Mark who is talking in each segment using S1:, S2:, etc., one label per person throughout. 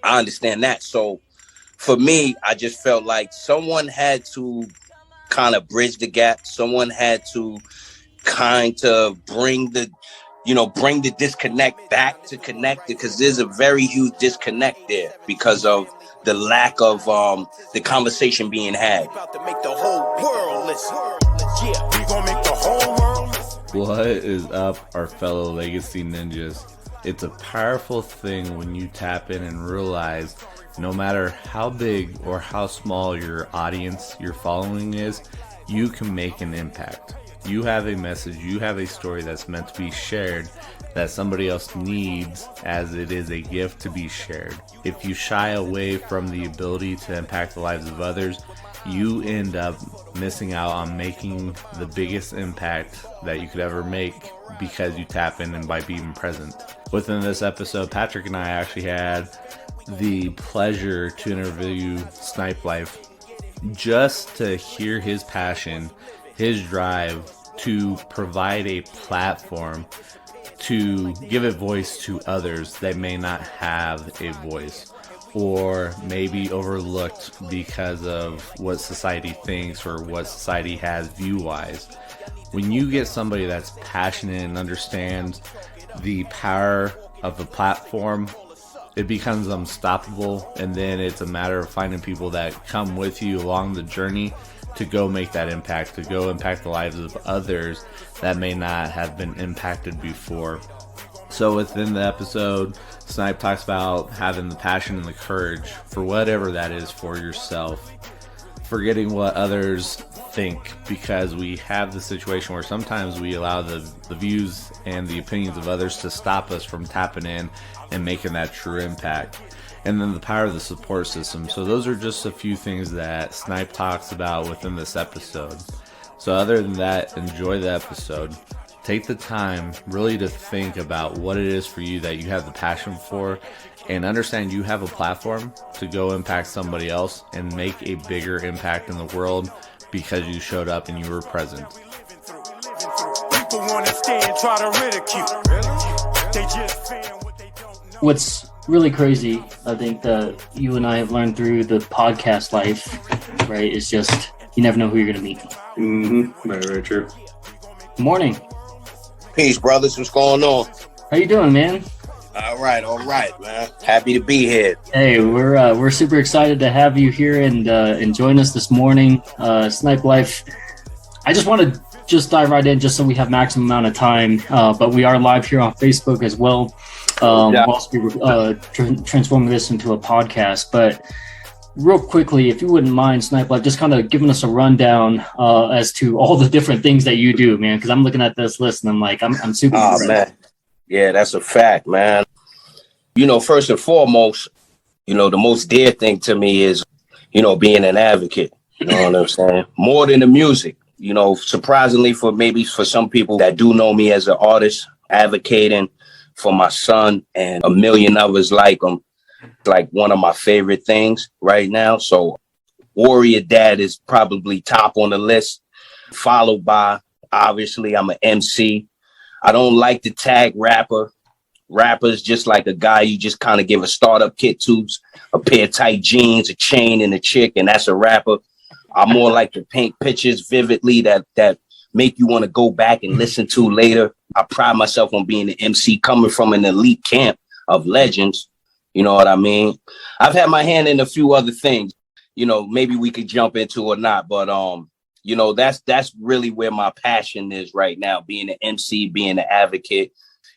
S1: I understand that. So for me, I just felt like someone had to kind of bridge the gap. Someone had to kind of bring the disconnect back to connected, because there's a very huge disconnect there because of the lack of the conversation being had.
S2: What is up, our fellow legacy ninjas? It's a powerful thing when you tap in and realize no matter how big or how small your audience, your following is, you can make an impact. You have a message, you have a story that's meant to be shared that somebody else needs, as it is a gift to be shared. If you shy away from the ability to impact the lives of others, you end up missing out on making the biggest impact that you could ever make because you tap in and by being present. Within this episode, Patrick and I actually had the pleasure to interview Snyp Life just to hear his passion, his drive to provide a platform to give a voice to others that may not have a voice or may be overlooked because of what society thinks or what society has view-wise. When you get somebody that's passionate and understands the power of the platform, it becomes unstoppable, and then it's a matter of finding people that come with you along the journey to go make that impact, to go impact the lives of others that may not have been impacted before. So within the episode, Snyp talks about having the passion and the courage for whatever that is for yourself, forgetting what others think, because we have the situation where sometimes we allow the views and the opinions of others to stop us from tapping in and making that true impact. And then the power of the support system. So those are just a few things that Snyp talks about within this episode. So other than that, enjoy the episode. Take the time really to think about what it is for you that you have the passion for, and understand you have a platform to go impact somebody else and make a bigger impact in the world because you showed up and you were present.
S3: People want to stand, try to ridicule. They just saying what they don't know.
S4: What's really crazy, I think, that you and I have learned through the podcast life, right, is just you never know who you're going to meet.
S5: Mm-hmm. Very, very true.
S4: Good morning.
S1: Peace, brothers. What's going on?
S4: How you doing, man?
S1: All right, man. Happy to be here.
S4: Hey, we're super excited to have you here and join us this morning. Snyp Life. I just want to dive right in, just so we have maximum amount of time. But we are live here on Facebook as well. Whilst we were transforming this into a podcast. But real quickly, if you wouldn't mind, Snyp Life, just kind of giving us a rundown as to all the different things that you do, man. Because I'm looking at this list and I'm like, I'm super.
S1: Oh man, yeah, that's a fact, man. First and foremost, the most dear thing to me is, being an advocate. You know what I'm saying? More than the music. Surprisingly for some people that do know me as an artist, advocating for my son and a million others like him, like one of my favorite things right now. So Warrior Dad is probably top on the list, followed by, obviously, I'm an MC. I don't like to tag rappers, just like a guy you just kind of give a startup kit to, a pair of tight jeans, a chain, and a chick, and that's a rapper. I more like to paint pictures vividly that make you want to go back and listen to later. I pride myself on being an MC coming from an elite camp of legends. You know what I mean? I've had my hand in a few other things, maybe we could jump into or not, but that's really where my passion is right now, being an MC, being an advocate.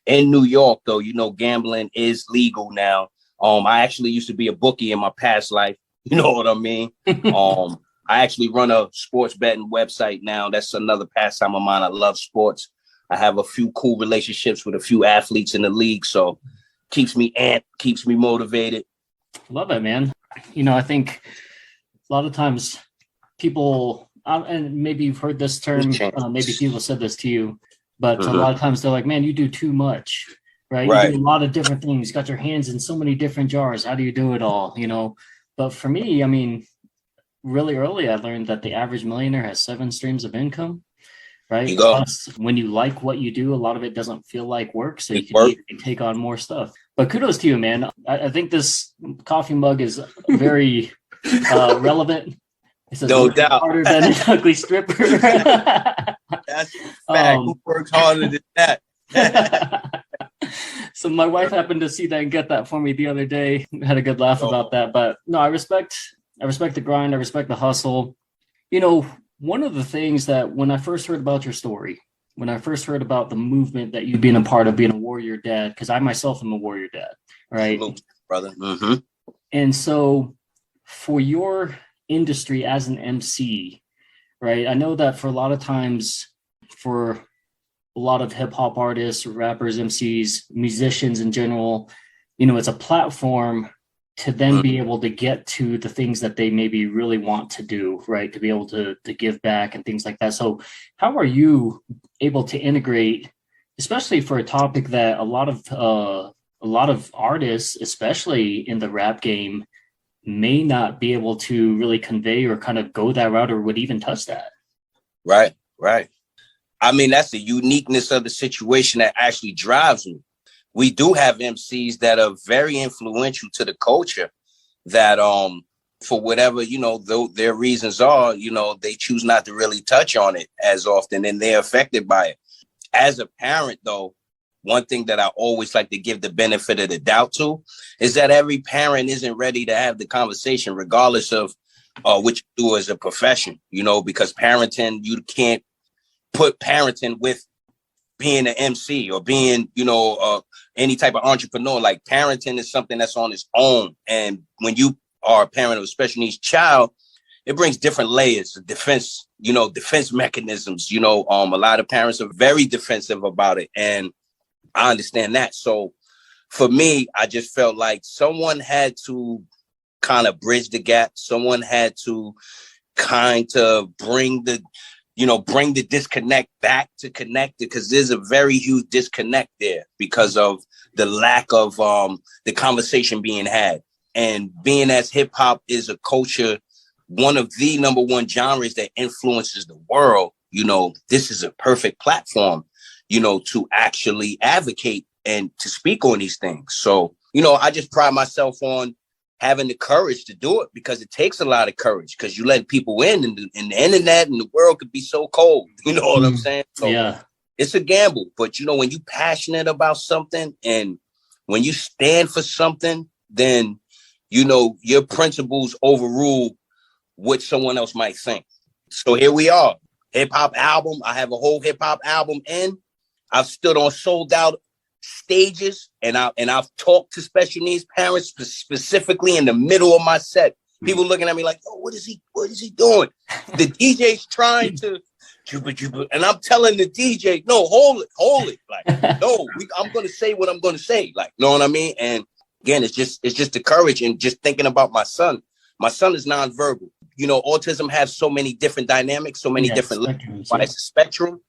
S1: In New York, though, gambling is legal now. I actually used to be a bookie in my past life. You know what I mean? I actually run a sports betting website now. That's another pastime of mine. I love sports. I have a few cool relationships with a few athletes in the league, so keeps me amped, keeps me motivated.
S4: Love it, man. I think a lot of times people, and maybe you've heard this term, maybe people said this to you, but a lot of times they're like, man, you do too much, right? You do a lot of different things. You got your hands in so many different jars. How do you do it all? But for me, really early, I learned that the average millionaire has 7 streams of income. right?
S1: You go.
S4: Plus, when you like what you do, a lot of it doesn't feel like work, so you
S1: It's
S4: can
S1: work.
S4: easily take on more stuff. But kudos to you, man. I think this coffee mug is very relevant. It says,
S1: No
S4: work
S1: doubt.
S4: harder than an ugly stripper.
S1: That's a fact. Who works harder than that?
S4: So my wife happened to see that and get that for me the other day. Had a good laugh about that. But no, I respect the grind. I respect the hustle. You know, one of the things that when I first heard about your story, when I first heard about the movement that you've been a part of, being a warrior dad, because I myself am a warrior dad, right?
S1: Absolutely, brother. Mm-hmm.
S4: And so for your industry as an MC, right? I know that for a lot of times, for a lot of hip hop artists, rappers, MCs, musicians in general, you know, it's a platform to then be able to get to the things that they maybe really want to do, right? To be able to give back and things like that. So how are you able to integrate, especially for a topic that a lot of artists, especially in the rap game, may not be able to really convey or kind of go that route or would even touch that?
S1: Right. I mean, that's the uniqueness of the situation that actually drives me. We do have MCs that are very influential to the culture that, for whatever, you know, though their reasons are, you know, they choose not to really touch on it as often and they're affected by it. As a parent, though, one thing that I always like to give the benefit of the doubt to is that every parent isn't ready to have the conversation, regardless of what you do as a profession, you know, because parenting, you can't put parenting with being an MC or being, you know, any type of entrepreneur. Like parenting is something that's on its own. And when you are a parent of a special needs child, it brings different layers of defense mechanisms. You know, a lot of parents are very defensive about it. And I understand that. So for me, I just felt like someone had to kind of bridge the gap. Someone had to kind of bring the disconnect back to connect it, because there's a very huge disconnect there because of the lack of the conversation being had. And being as hip hop is a culture, one of the number one genres that influences the world, you know, this is a perfect platform, you know, to actually advocate and to speak on these things. So, you know, I just pride myself on having the courage to do it, because it takes a lot of courage, because you let people in and the internet and the world could be so cold. You know what I'm saying? So
S4: yeah,
S1: it's a gamble. But, you know, when you're passionate about something and when you stand for something, then, you know, your principles overrule what someone else might think. So here we are. Hip hop album. I have a whole hip hop album in. I've stood on sold out stages, and I've talked to special needs parents specifically in the middle of my set. People looking at me like, "Oh, what is he doing?" The DJ's trying to, and I'm telling the DJ, "No, hold it." Like, no, I'm going to say what I'm going to say. Like, know what I mean? And again, it's just the courage and just thinking about my son. My son is nonverbal. You know, autism has so many different dynamics, so many different levels. It's a spectrum.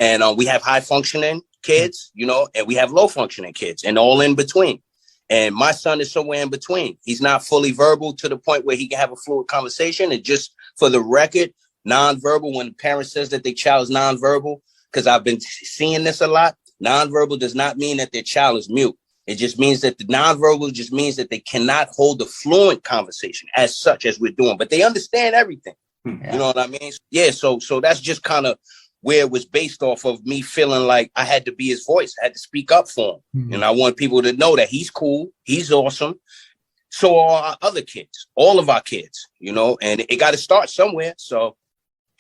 S1: And we have high functioning kids, you know, and we have low functioning kids, and all in between. And my son is somewhere in between. He's not fully verbal to the point where he can have a fluid conversation. And just for the record, nonverbal, when a parent says that their child is nonverbal, because I've been seeing this a lot, nonverbal does not mean that their child is mute. It just means that the nonverbal just means that they cannot hold a fluent conversation as such as we're doing, but they understand everything. Yeah. You know what I mean? Yeah. So that's just kind of where it was based off of me feeling like I had to be his voice. I had to speak up for him. Mm-hmm. And I want people to know that he's cool. He's awesome. So are our other kids, all of our kids, you know, and it got to start somewhere. So,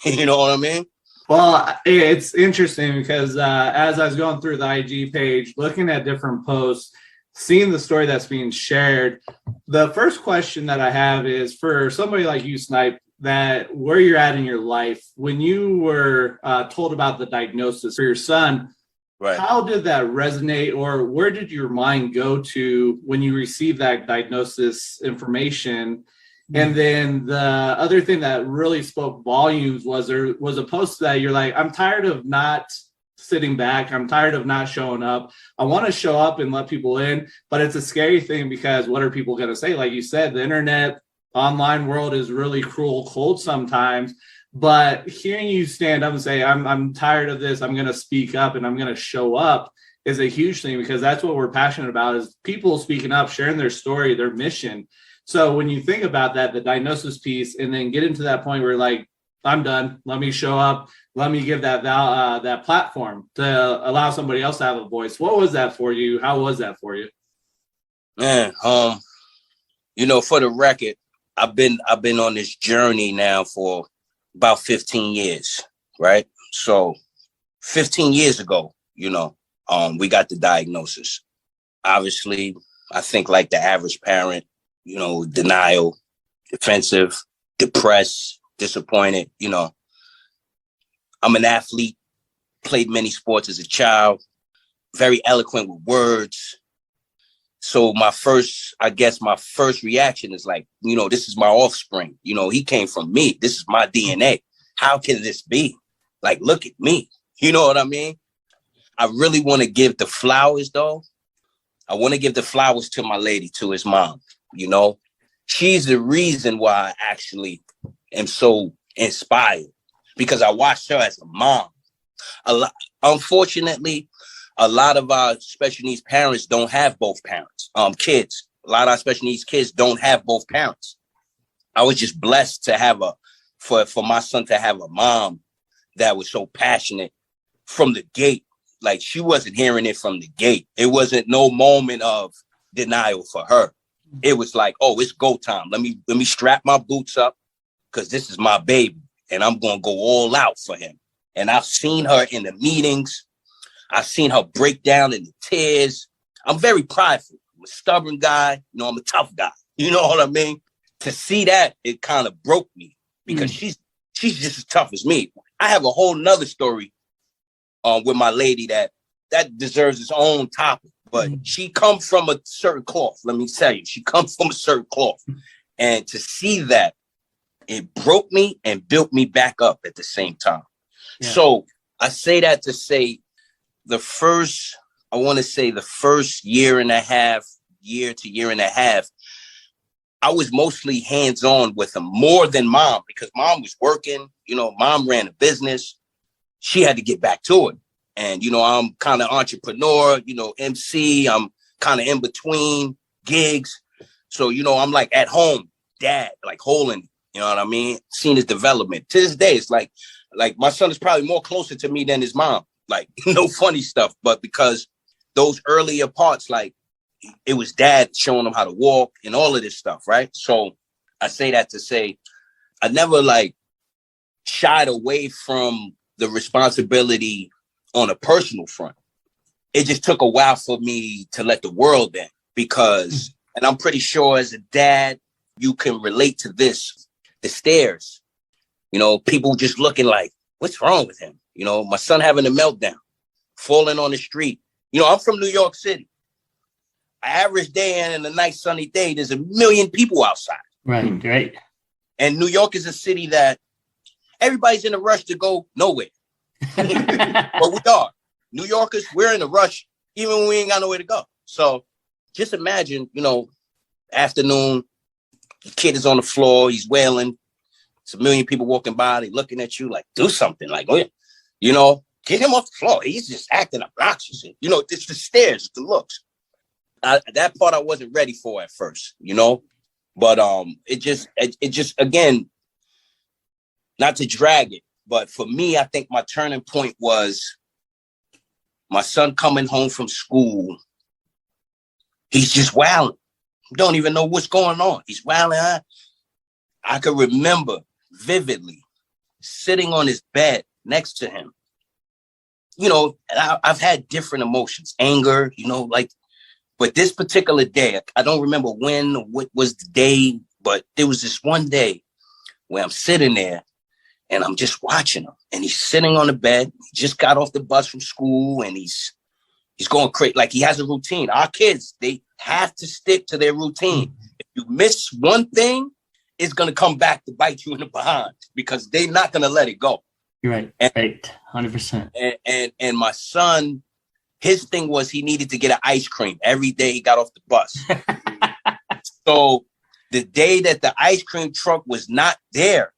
S1: you know what I mean?
S6: Well, it's interesting because as I was going through the IG page, looking at different posts, seeing the story that's being shared, the first question that I have is for somebody like you, Snyp, that where you're at in your life, when you were told about the diagnosis for your son, right, how did that resonate, or where did your mind go to when you received that diagnosis information? And then the other thing that really spoke volumes was there was a post that you're like, I'm tired of not sitting back. I'm tired of not showing up. I want to show up and let people in, but it's a scary thing because what are people going to say? Like you said, the internet, online world is really cruel, cold sometimes. But hearing you stand up and say, I'm tired of this, I'm going to speak up and I'm going to show up is a huge thing, because that's what we're passionate about, is people speaking up, sharing their story, their mission. So when you think about that, the diagnosis piece, and then get into that point where like, I'm done, let me show up, let me give that that platform to allow somebody else to have a voice. What was that for you? How was that for you?
S1: Man, you know, for the record, I've been on this journey now for about 15 years, right? So 15 years ago, you know, we got the diagnosis. Obviously, I think like the average parent, you know, denial, defensive, depressed, disappointed. You know, I'm an athlete, played many sports as a child, very eloquent with words. So my first reaction is like, you know, this is my offspring. You know, he came from me. This is my DNA. How can this be? Like, look at me. You know what I mean? I really want to give the flowers, though. I want to give the flowers to my lady, to his mom. You know, she's the reason why I actually am so inspired, because I watched her as a mom. Unfortunately, a lot of our special needs parents don't have both parents. Kids, a lot of our special needs kids don't have both parents. I was just blessed to have for my son to have a mom that was so passionate from the gate. Like, she wasn't hearing it from the gate. It wasn't no moment of denial for her. It was like, oh, it's go time. Let me strap my boots up, because this is my baby and I'm going to go all out for him. And I've seen her in the meetings. I've seen her break down in the tears. I'm very prideful. I'm a stubborn guy. You know, I'm a tough guy. You know what I mean? To see that, it kind of broke me, because she's just as tough as me. I have a whole nother story with my lady that deserves its own topic. But she comes from a certain cloth. Let me tell you, she comes from a certain cloth. And to see that, it broke me and built me back up at the same time. Yeah. So I say that to say the first year to year and a half, I was mostly hands-on with him, more than mom, because mom was working. You know, mom ran a business. She had to get back to it. And, you know, I'm kind of entrepreneur, you know, MC. I'm kind of in between gigs. So, you know, I'm like at home, dad, like holding, you know what I mean? Seeing his development. To this day, it's like my son is probably more closer to me than his mom. Like, no funny stuff. But because those earlier parts, like, it was dad showing him how to walk and all of this stuff, right? So I say that to say I never like shied away from the responsibility on a personal front. It just took a while for me to let the world in, because, and I'm pretty sure as a dad, you can relate to this, the stares, you know, people just looking like, what's wrong with him? You know, my son having a meltdown, falling on the street. You know, I'm from New York City. An average day and a nice sunny day, there's 1 million people outside.
S4: Right.
S1: And New York is a city that everybody's in a rush to go nowhere. But we are. New Yorkers, we're in a rush, even when we ain't got nowhere to go. So just imagine, you know, afternoon, the kid is on the floor, he's wailing. It's 1 million people walking by, they looking at you like, do something. Like, you know, get him off the floor. He's just acting obnoxious. You know, it's the stares, it's the looks. That part I wasn't ready for at first, you know, but it just again, not to drag it, but for me, I think my turning point was my son coming home from school. He's just wilding. Don't even know what's going on. He's wilding. I could remember vividly sitting on his bed next to him. You know, I've had different emotions, anger, you know, like, but this particular day, I don't remember when, what was the day, but there was this one day where I'm sitting there and I'm just watching him, and he's sitting on the bed. He just got off the bus from school, and he's going crazy. Like, he has a routine. Our kids, they have to stick to their routine. If you miss one thing, it's going to come back to bite you in the behind, because they're not going to let it go.
S4: You're right. And, right. 100%.
S1: And my son, his thing was he needed to get an ice cream every day he got off the bus. So the day that the ice cream truck was not there,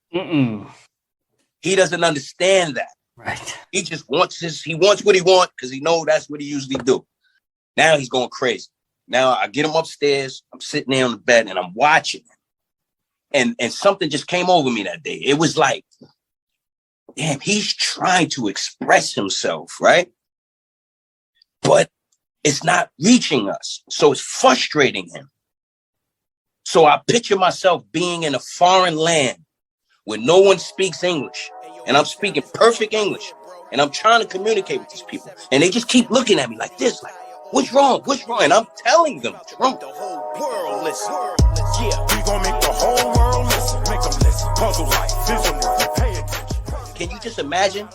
S1: He doesn't understand that.
S4: Right.
S1: He just wants he wants what he wants because he knows that's what he usually do. Now he's going crazy. Now I get him upstairs. I'm sitting there on the bed and I'm watching him. And something just came over me that day. It was like, damn, he's trying to express himself, right? But it's not reaching us. So it's frustrating him. So I picture myself being in a foreign land where no one speaks English. And I'm speaking perfect English. And I'm trying to communicate with these people. And they just keep looking at me like this, like, what's wrong? What's wrong? And I'm telling them, Trump.
S3: The whole world listen. Yeah, we gonna make the whole world listen. Make them listen. Puzzle life, vision, pay attention.
S1: Can you just imagine?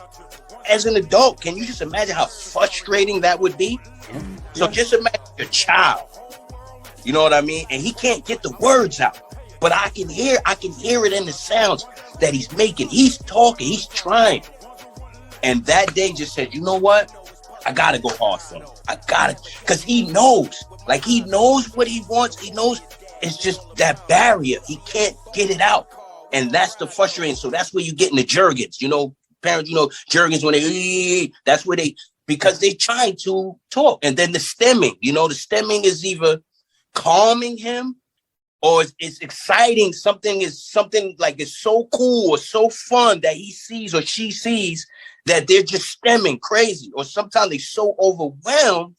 S1: As an adult, can you just imagine how frustrating that would be?
S4: Yeah.
S1: So just imagine your child. You know what I mean? And he can't get the words out. But I can hear it in the sounds that he's making. He's talking, he's trying. And that day just said, you know what? I gotta go hard for him. I gotta, because he knows. Like, he knows what he wants. He knows it's just that barrier. He can't get it out. And that's the frustrating. So that's where you get in the jergens. You know, parents, you know, jergens when that's where because they're trying to talk. And then the stemming, you know, the stemming is either calming him or it's exciting. Something like it's so cool or so fun that he sees or she sees that they're just stemming crazy. Or sometimes they're so overwhelmed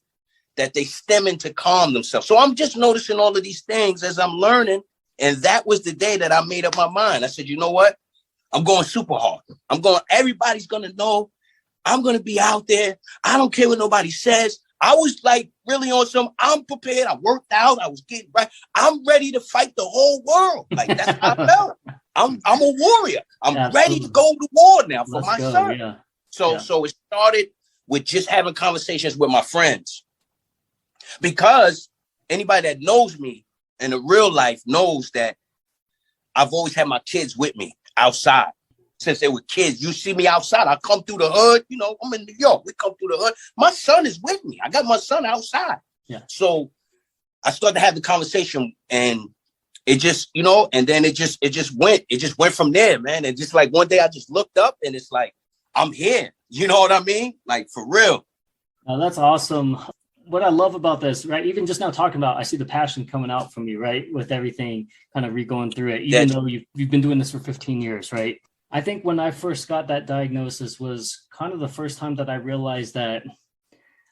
S1: that they stemming to calm themselves. So I'm just noticing all of these things as I'm learning. And that was the day that I made up my mind. I said, you know what? I'm going super hard. Everybody's going to know I'm going to be out there. I don't care what nobody says. I was like really on I'm prepared. I worked out. I was getting right. I'm ready to fight the whole world. Like, that's how I felt. I'm a warrior. I'm ready to go to war now for my son.
S4: Yeah.
S1: So it started with just having conversations with my friends. Because anybody that knows me in the real life knows that I've always had my kids with me outside. Since they were kids, you see me outside. I come through the hood. You know, I'm in New York. We come through the hood. My son is with me. I got my son outside.
S4: Yeah.
S1: So I started to have the conversation, and it just, you know, and then it just went from there, man. And just like one day I just looked up, and it's like, I'm here. You know what I mean? Like, for real.
S4: That's awesome. What I love about this, right? Even just now talking about, I see the passion coming out from you, right? With everything, kind of re-going through it, even though you've been doing this for 15 years, right? I think when I first got that diagnosis was kind of the first time that I realized that,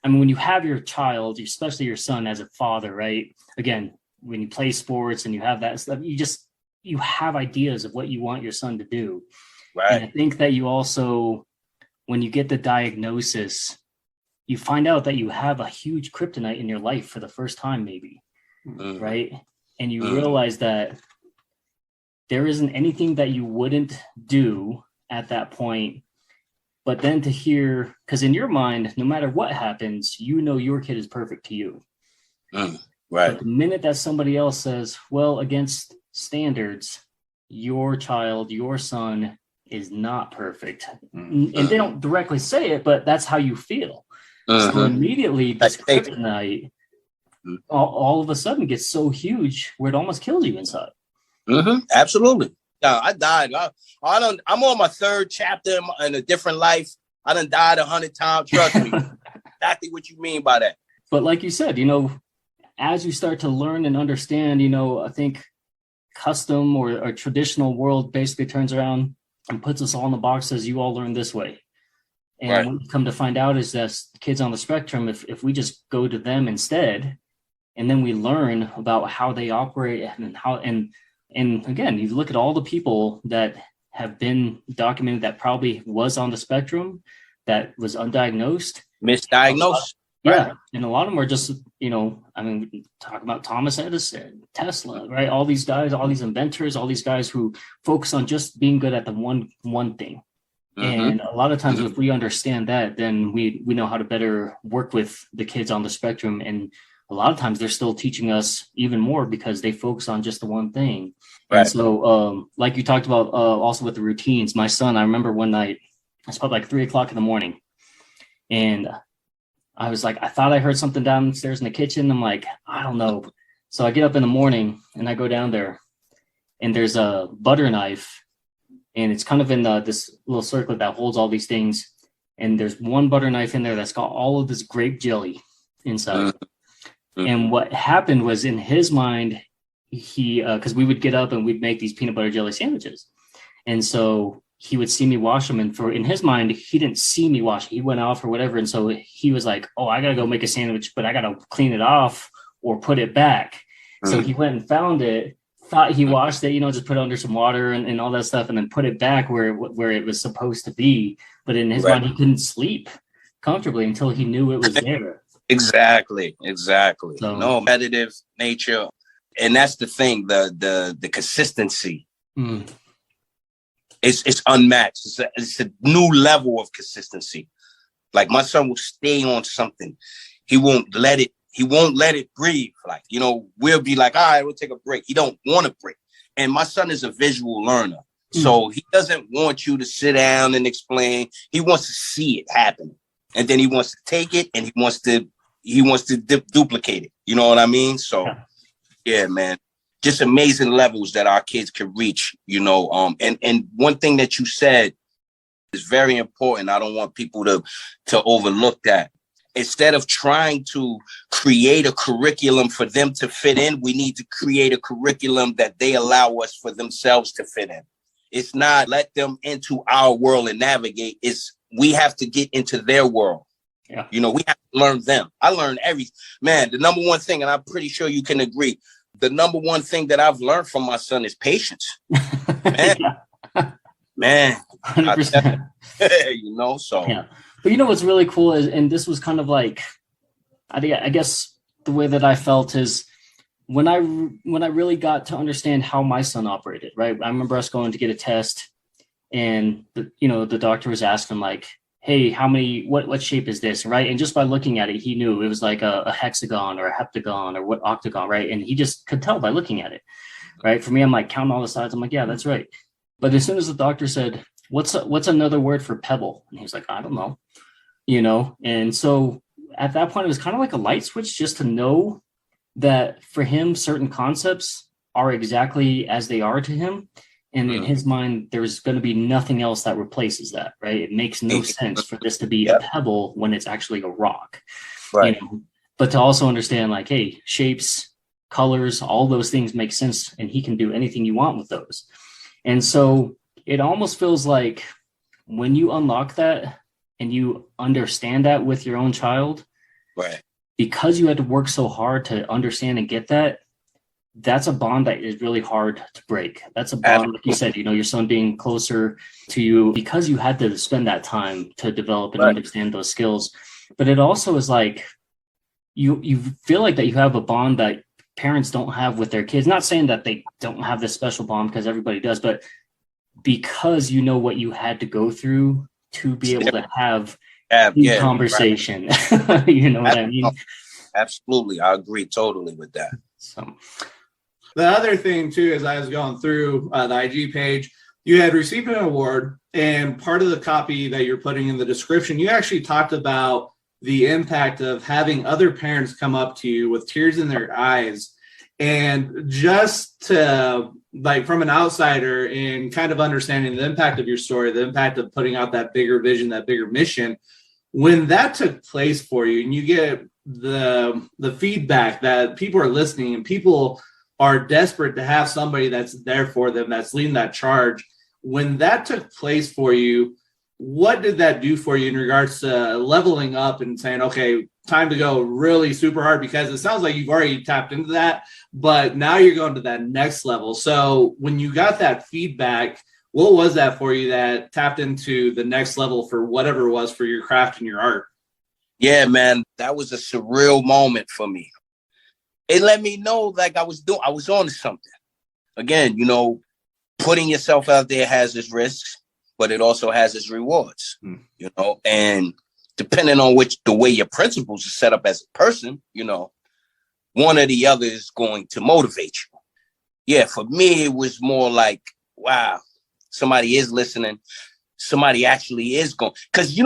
S4: I mean, when you have your child, especially your son as a father, right? Again, when you play sports and you have that stuff, you have ideas of what you want your son to do.
S1: Right.
S4: And I think that you also, when you get the diagnosis, you find out that you have a huge kryptonite in your life for the first time, maybe, right? And you realize that there isn't anything that you wouldn't do at that point. But then to hear, because in your mind, no matter what happens, you know your kid is perfect to you.
S1: Right.
S4: But the minute that somebody else says, well, against standards, your child, your son is not perfect. And they don't directly say it, but that's how you feel. So immediately this kryptonite all of a sudden gets so huge where it almost kills you inside.
S1: Absolutely. Yeah, I died. I'm on my third chapter in a different life. I done died 100 times. Trust me. Exactly what you mean by that.
S4: But like you said, you know, as you start to learn and understand, you know, I think custom or traditional world basically turns around and puts us all in the box, says you all learn this way. And what you come to find out is that kids on the spectrum, if we just go to them instead, and then we learn about how they operate and again, you look at all the people that have been documented that probably was on the spectrum, that was undiagnosed.
S1: Misdiagnosed.
S4: Yeah. And a lot of them are just, you know, I mean, we talk about Thomas Edison, Tesla, right? All these guys, all these inventors, all these guys who focus on just being good at the one thing. And a lot of times if we understand that, then we know how to better work with the kids on the spectrum. And a lot of times they're still teaching us even more because they focus on just the one thing. Right. And so like you talked about also with the routines, my son, I remember one night, it's probably like 3:00 in the morning. And I was like, I thought I heard something downstairs in the kitchen. I'm like, I don't know. So I get up in the morning and I go down there and there's a butter knife and it's kind of in this little circlet that holds all these things. And there's one butter knife in there that's got all of this grape jelly inside. Mm-hmm. And what happened was, in his mind, he because we would get up and we'd make these peanut butter jelly sandwiches, and so he would see me wash them, and in his mind, he didn't see me wash it. He went off or whatever, and so he was like, "Oh, I gotta go make a sandwich, but I gotta clean it off or put it back." Mm-hmm. So he went and found it, thought he washed it, just put it under some water and all that stuff, and then put it back where it was supposed to be. But in his mind, he couldn't sleep comfortably until he knew it was there.
S1: Exactly.
S4: So,
S1: No, competitive nature, and that's the thing. The consistency. Mm. It's unmatched. It's a new level of consistency. Like, my son will stay on something. He won't let it breathe. Like, we'll be like, all right, we'll take a break. He don't want to break. And my son is a visual learner. So he doesn't want you to sit down and explain. He wants to see it happen. And then he wants to take it and he wants to duplicate it. You know what I mean? So yeah, man. Just amazing levels that our kids can reach, and one thing that you said is very important. I don't want people to overlook that. Instead of trying to create a curriculum for them to fit in, we need to create a curriculum that they allow us for themselves to fit in. It's not let them into our world and navigate. We have to get into their world. Yeah. We have to learn them. I learned everything. Man, the number one thing, and I'm pretty sure you can agree, the number one thing that I've learned from my son is patience. Man, man,
S4: 100%.
S1: So.
S4: Yeah. But what's really cool is, and this was kind of like, I guess the way that I felt is when I really got to understand how my son operated, right? I remember us going to get a test, and the doctor was asking, like, hey, what shape is this, right? And just by looking at it, he knew it was like a hexagon or a heptagon or what octagon, right? And he just could tell by looking at it, right? For me, I'm like counting all the sides. I'm like, yeah, that's right. But as soon as the doctor said, what's another word for pebble? And he was like, I don't know, And so at that point, it was kind of like a light switch, just to know that for him, certain concepts are exactly as they are to him. And in his mind, there's going to be nothing else that replaces that, right? It makes no sense for this to be a pebble when it's actually a rock,
S1: right?
S4: But to also understand, like, hey, shapes, colors, all those things make sense, and he can do anything you want with those. And so it almost feels like when you unlock that and you understand that with your own child,
S1: right?
S4: Because you had to work so hard to understand and get that, that's a bond that is really hard to break. That's a bond, like you said, your son being closer to you because you had to spend that time to develop and understand those skills. But it also is like you feel like that you have a bond that parents don't have with their kids. Not saying that they don't have this special bond, because everybody does, but because what you had to go through to be able to have conversation. Right. You know what I mean?
S1: Absolutely. I agree totally with that.
S4: So
S6: the other thing too, as I was going through the IG page, you had received an award, and part of the copy that you're putting in the description, you actually talked about the impact of having other parents come up to you with tears in their eyes. And just to, like, from an outsider and kind of understanding the impact of your story, the impact of putting out that bigger vision, that bigger mission, when that took place for you and you get the feedback that people are listening and people are desperate to have somebody that's there for them, that's leading that charge, when that took place for you, what did that do for you in regards to leveling up and saying, okay, time to go really super hard? Because it sounds like you've already tapped into that, but now you're going to that next level. So when you got that feedback, what was that for you that tapped into the next level for whatever it was for your craft and your art?
S1: Yeah, man, that was a surreal moment for me. It let me know, like, I was on to something. Again, putting yourself out there has its risks, but it also has its rewards, and depending on the way your principles are set up as a person, one or the other is going to motivate you. Yeah, for me, it was more like, wow, somebody is listening. Somebody actually is going, because,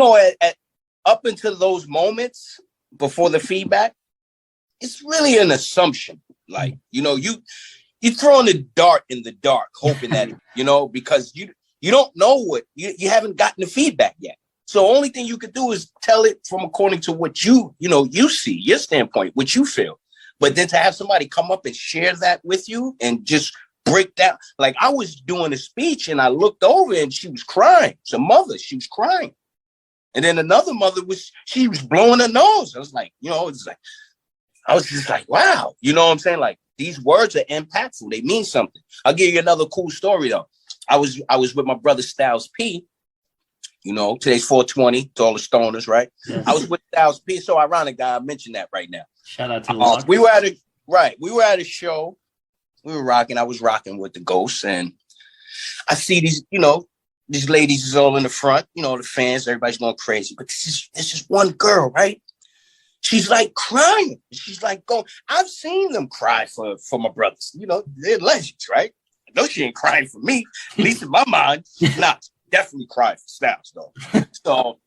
S1: up until those moments before the feedback, it's really an assumption. Like, you're throwing a dart in the dark, hoping that, because You don't know what you haven't gotten the feedback yet. So only thing you could do is tell it from according to what you see, your standpoint, what you feel. But then to have somebody come up and share that with you and just break down, like I was doing a speech and I looked over and she was crying. Some mother, she was crying. And then another mother she was blowing her nose. I was like, I was just like, wow. You know what I'm saying? Like these words are impactful. They mean something. I'll give you another cool story though. I was with my brother Styles P. Today's 420 to all the stoners, right? Yes. I was with Styles P. So ironic that I mentioned that right now.
S4: Shout out to
S1: we were at a show. We were rocking. I was rocking with the Ghosts, and I see these, these ladies is all in the front. The fans, everybody's going crazy. But this is one girl, right? She's like crying. She's like going. I've seen them cry for my brothers. They're legends, right? I know she ain't crying for me. At least in my mind, she's not. Definitely crying for Styles, though. So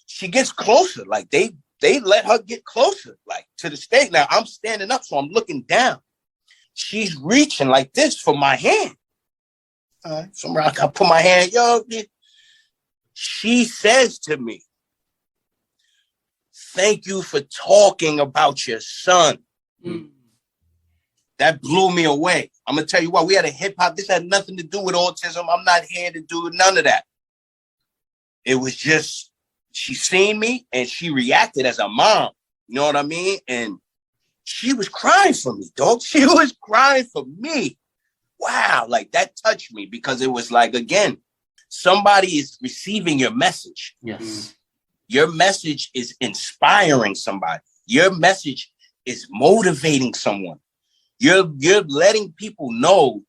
S1: she gets closer. Like they let her get closer, like to the stage. Now I'm standing up, so I'm looking down. She's reaching like this for my hand. So I put my hand, She says to me, "Thank you for talking about your son." Mm. That blew me away. I'm going to tell you what, we had a hip hop. This had nothing to do with autism. I'm not here to do none of that. It was just, she seen me and she reacted as a mom. You know what I mean? And she was crying for me, dog. She was crying for me. Wow. Like that touched me because it was like, again, somebody is receiving your message.
S4: Yes.
S1: Your message is inspiring somebody. Your message is motivating someone. You're letting people know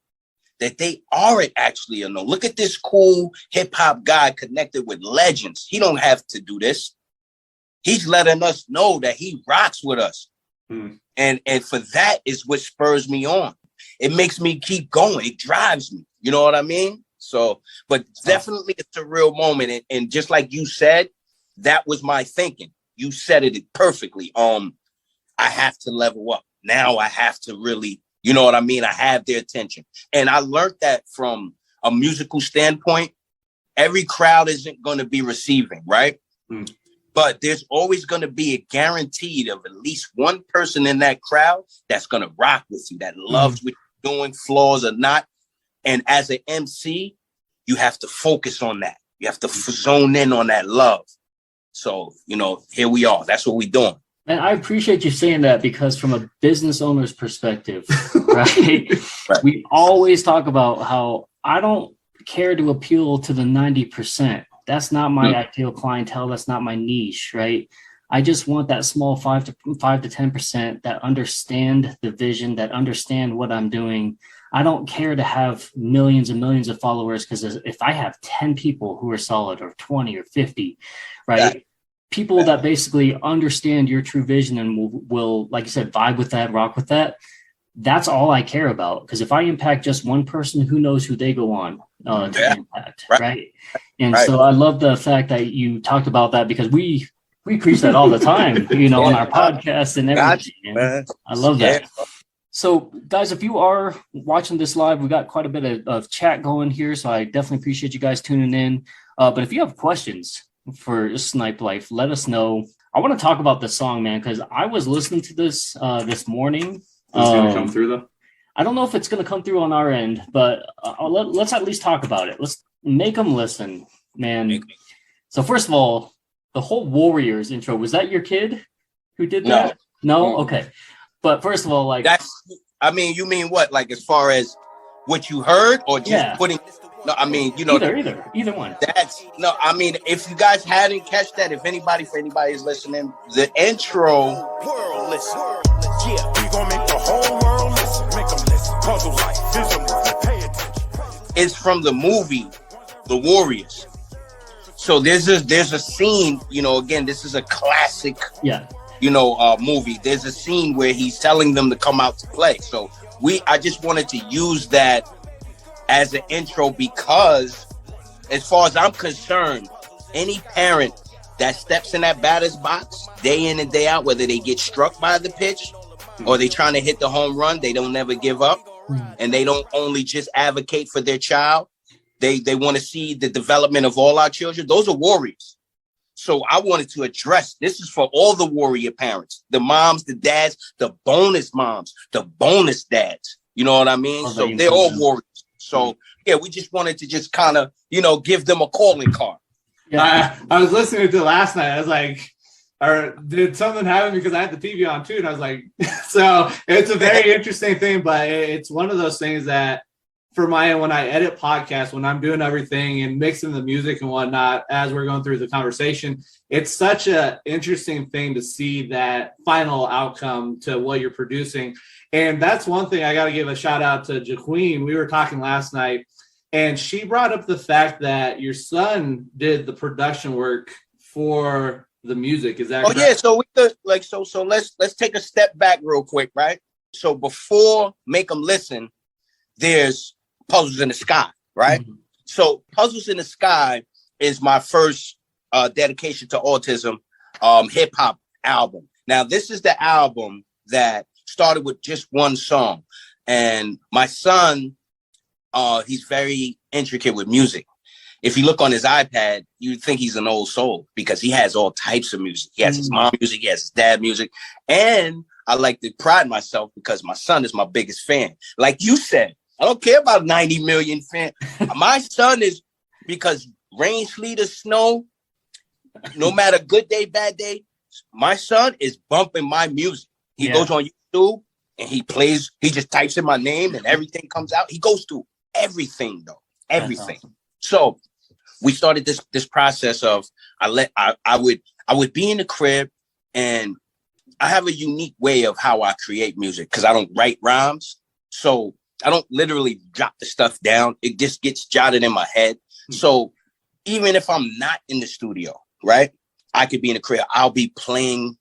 S1: that they aren't actually alone. Look at this cool hip hop guy connected with legends. He don't have to do this. He's letting us know that he rocks with us. Mm. And for that is what spurs me on. It makes me keep going. It drives me. You know what I mean? So, but definitely it's a real moment. And just like you said, that was my thinking. You said it perfectly. I have to level up. Now I have to really, you know what I mean? I have their attention. And I learned that from a musical standpoint. Every crowd isn't going to be receiving, right? Mm. But there's always going to be a guaranteed of at least one person in that crowd that's going to rock with you, that loves what you're doing, flaws or not. And as an MC, you have to focus on that. You have to zone in on that love. So, here we are. That's what we're doing.
S4: And I appreciate you saying that because from a business owner's perspective, right? We always talk about how I don't care to appeal to the 90%. That's not my ideal clientele. That's not my niche, right? I just want that small 5 to 10% that understand the vision, that understand what I'm doing. I don't care to have millions and millions of followers because if I have 10 people who are solid or 20 or 50, right? People that basically understand your true vision and will, like you said, vibe with that, rock with that. That's all I care about. Because if I impact just one person, who knows who they go on to impact, right? And so I love the fact that you talked about that because we preach that all the time, on our podcast and everything. I love that. So, guys, if you are watching this live, we got quite a bit of chat going here. So I definitely appreciate you guys tuning in. But if you have questions for Snyp Life, let us know. I want to talk about this song, man, because I was listening to this this morning.
S5: It's going to come through, though?
S4: I don't know if it's going to come through on our end, but let's at least talk about it. Let's make them listen, man. So first of all, the whole Warriors intro, was that your kid who did that? No? Okay. But first of all, like...
S1: you mean what? Like as far as what you heard or just putting... No, I mean,
S4: either one.
S1: If you guys hadn't catch that, if anybody is listening, the intro.
S3: World listen. Yeah, we gonna make the whole world listen. Make them listen. Puzzle life is a movie. Pay attention.
S1: It's from the movie, The Warriors. So there's a scene, again, this is a classic, movie. There's a scene where he's telling them to come out to play. So I just wanted to use that as an intro because as far as I'm concerned, any parent that steps in that batter's box day in and day out, whether they get struck by the pitch or they trying to hit the home run, they don't never give up and they don't only just advocate for their child. They want to see the development of all our children. Those are warriors. So I wanted to address, this is for all the warrior parents, the moms, the dads, the bonus moms, the bonus dads. You know what I mean? So they're all warriors. So yeah, we just wanted to just kind of, give them a calling card.
S6: Yeah. I was listening to it last night. I was like, or did something happen because I had the TV on too? And I was like, so it's a very interesting thing, but it's one of those things that for when I edit podcasts, when I'm doing everything and mixing the music and whatnot, as we're going through the conversation, it's such an interesting thing to see that final outcome to what you're producing. And that's one thing I got to give a shout out to Jaqueen. We were talking last night and she brought up the fact that your son did the production work for the music. Is that correct?
S1: Yeah. So so let's take a step back real quick, right? So before Make 'Em Listen, there's Puzzles in the Sky, right? Mm-hmm. So Puzzles in the Sky is my first dedication to autism hip hop album. Now, this is the album that started with just one song. And my son, he's very intricate with music. If you look on his iPad, you'd think he's an old soul because he has all types of music. He has his mom music, he has his dad music. And I like to pride myself because my son is my biggest fan. Like you said, I don't care about 90 million fans. My son is, because rain, sleet, or snow, no matter good day, bad day, my son is bumping my music. He goes on YouTube and he just types in my name and everything comes out. He goes through everything though, everything. Awesome. So we started this process of I would be in the crib, and I have a unique way of how I create music because I don't write rhymes. So I don't literally drop the stuff down. It just gets jotted in my head. So even if I'm not in the studio, right, I could be in the crib. I'll be playing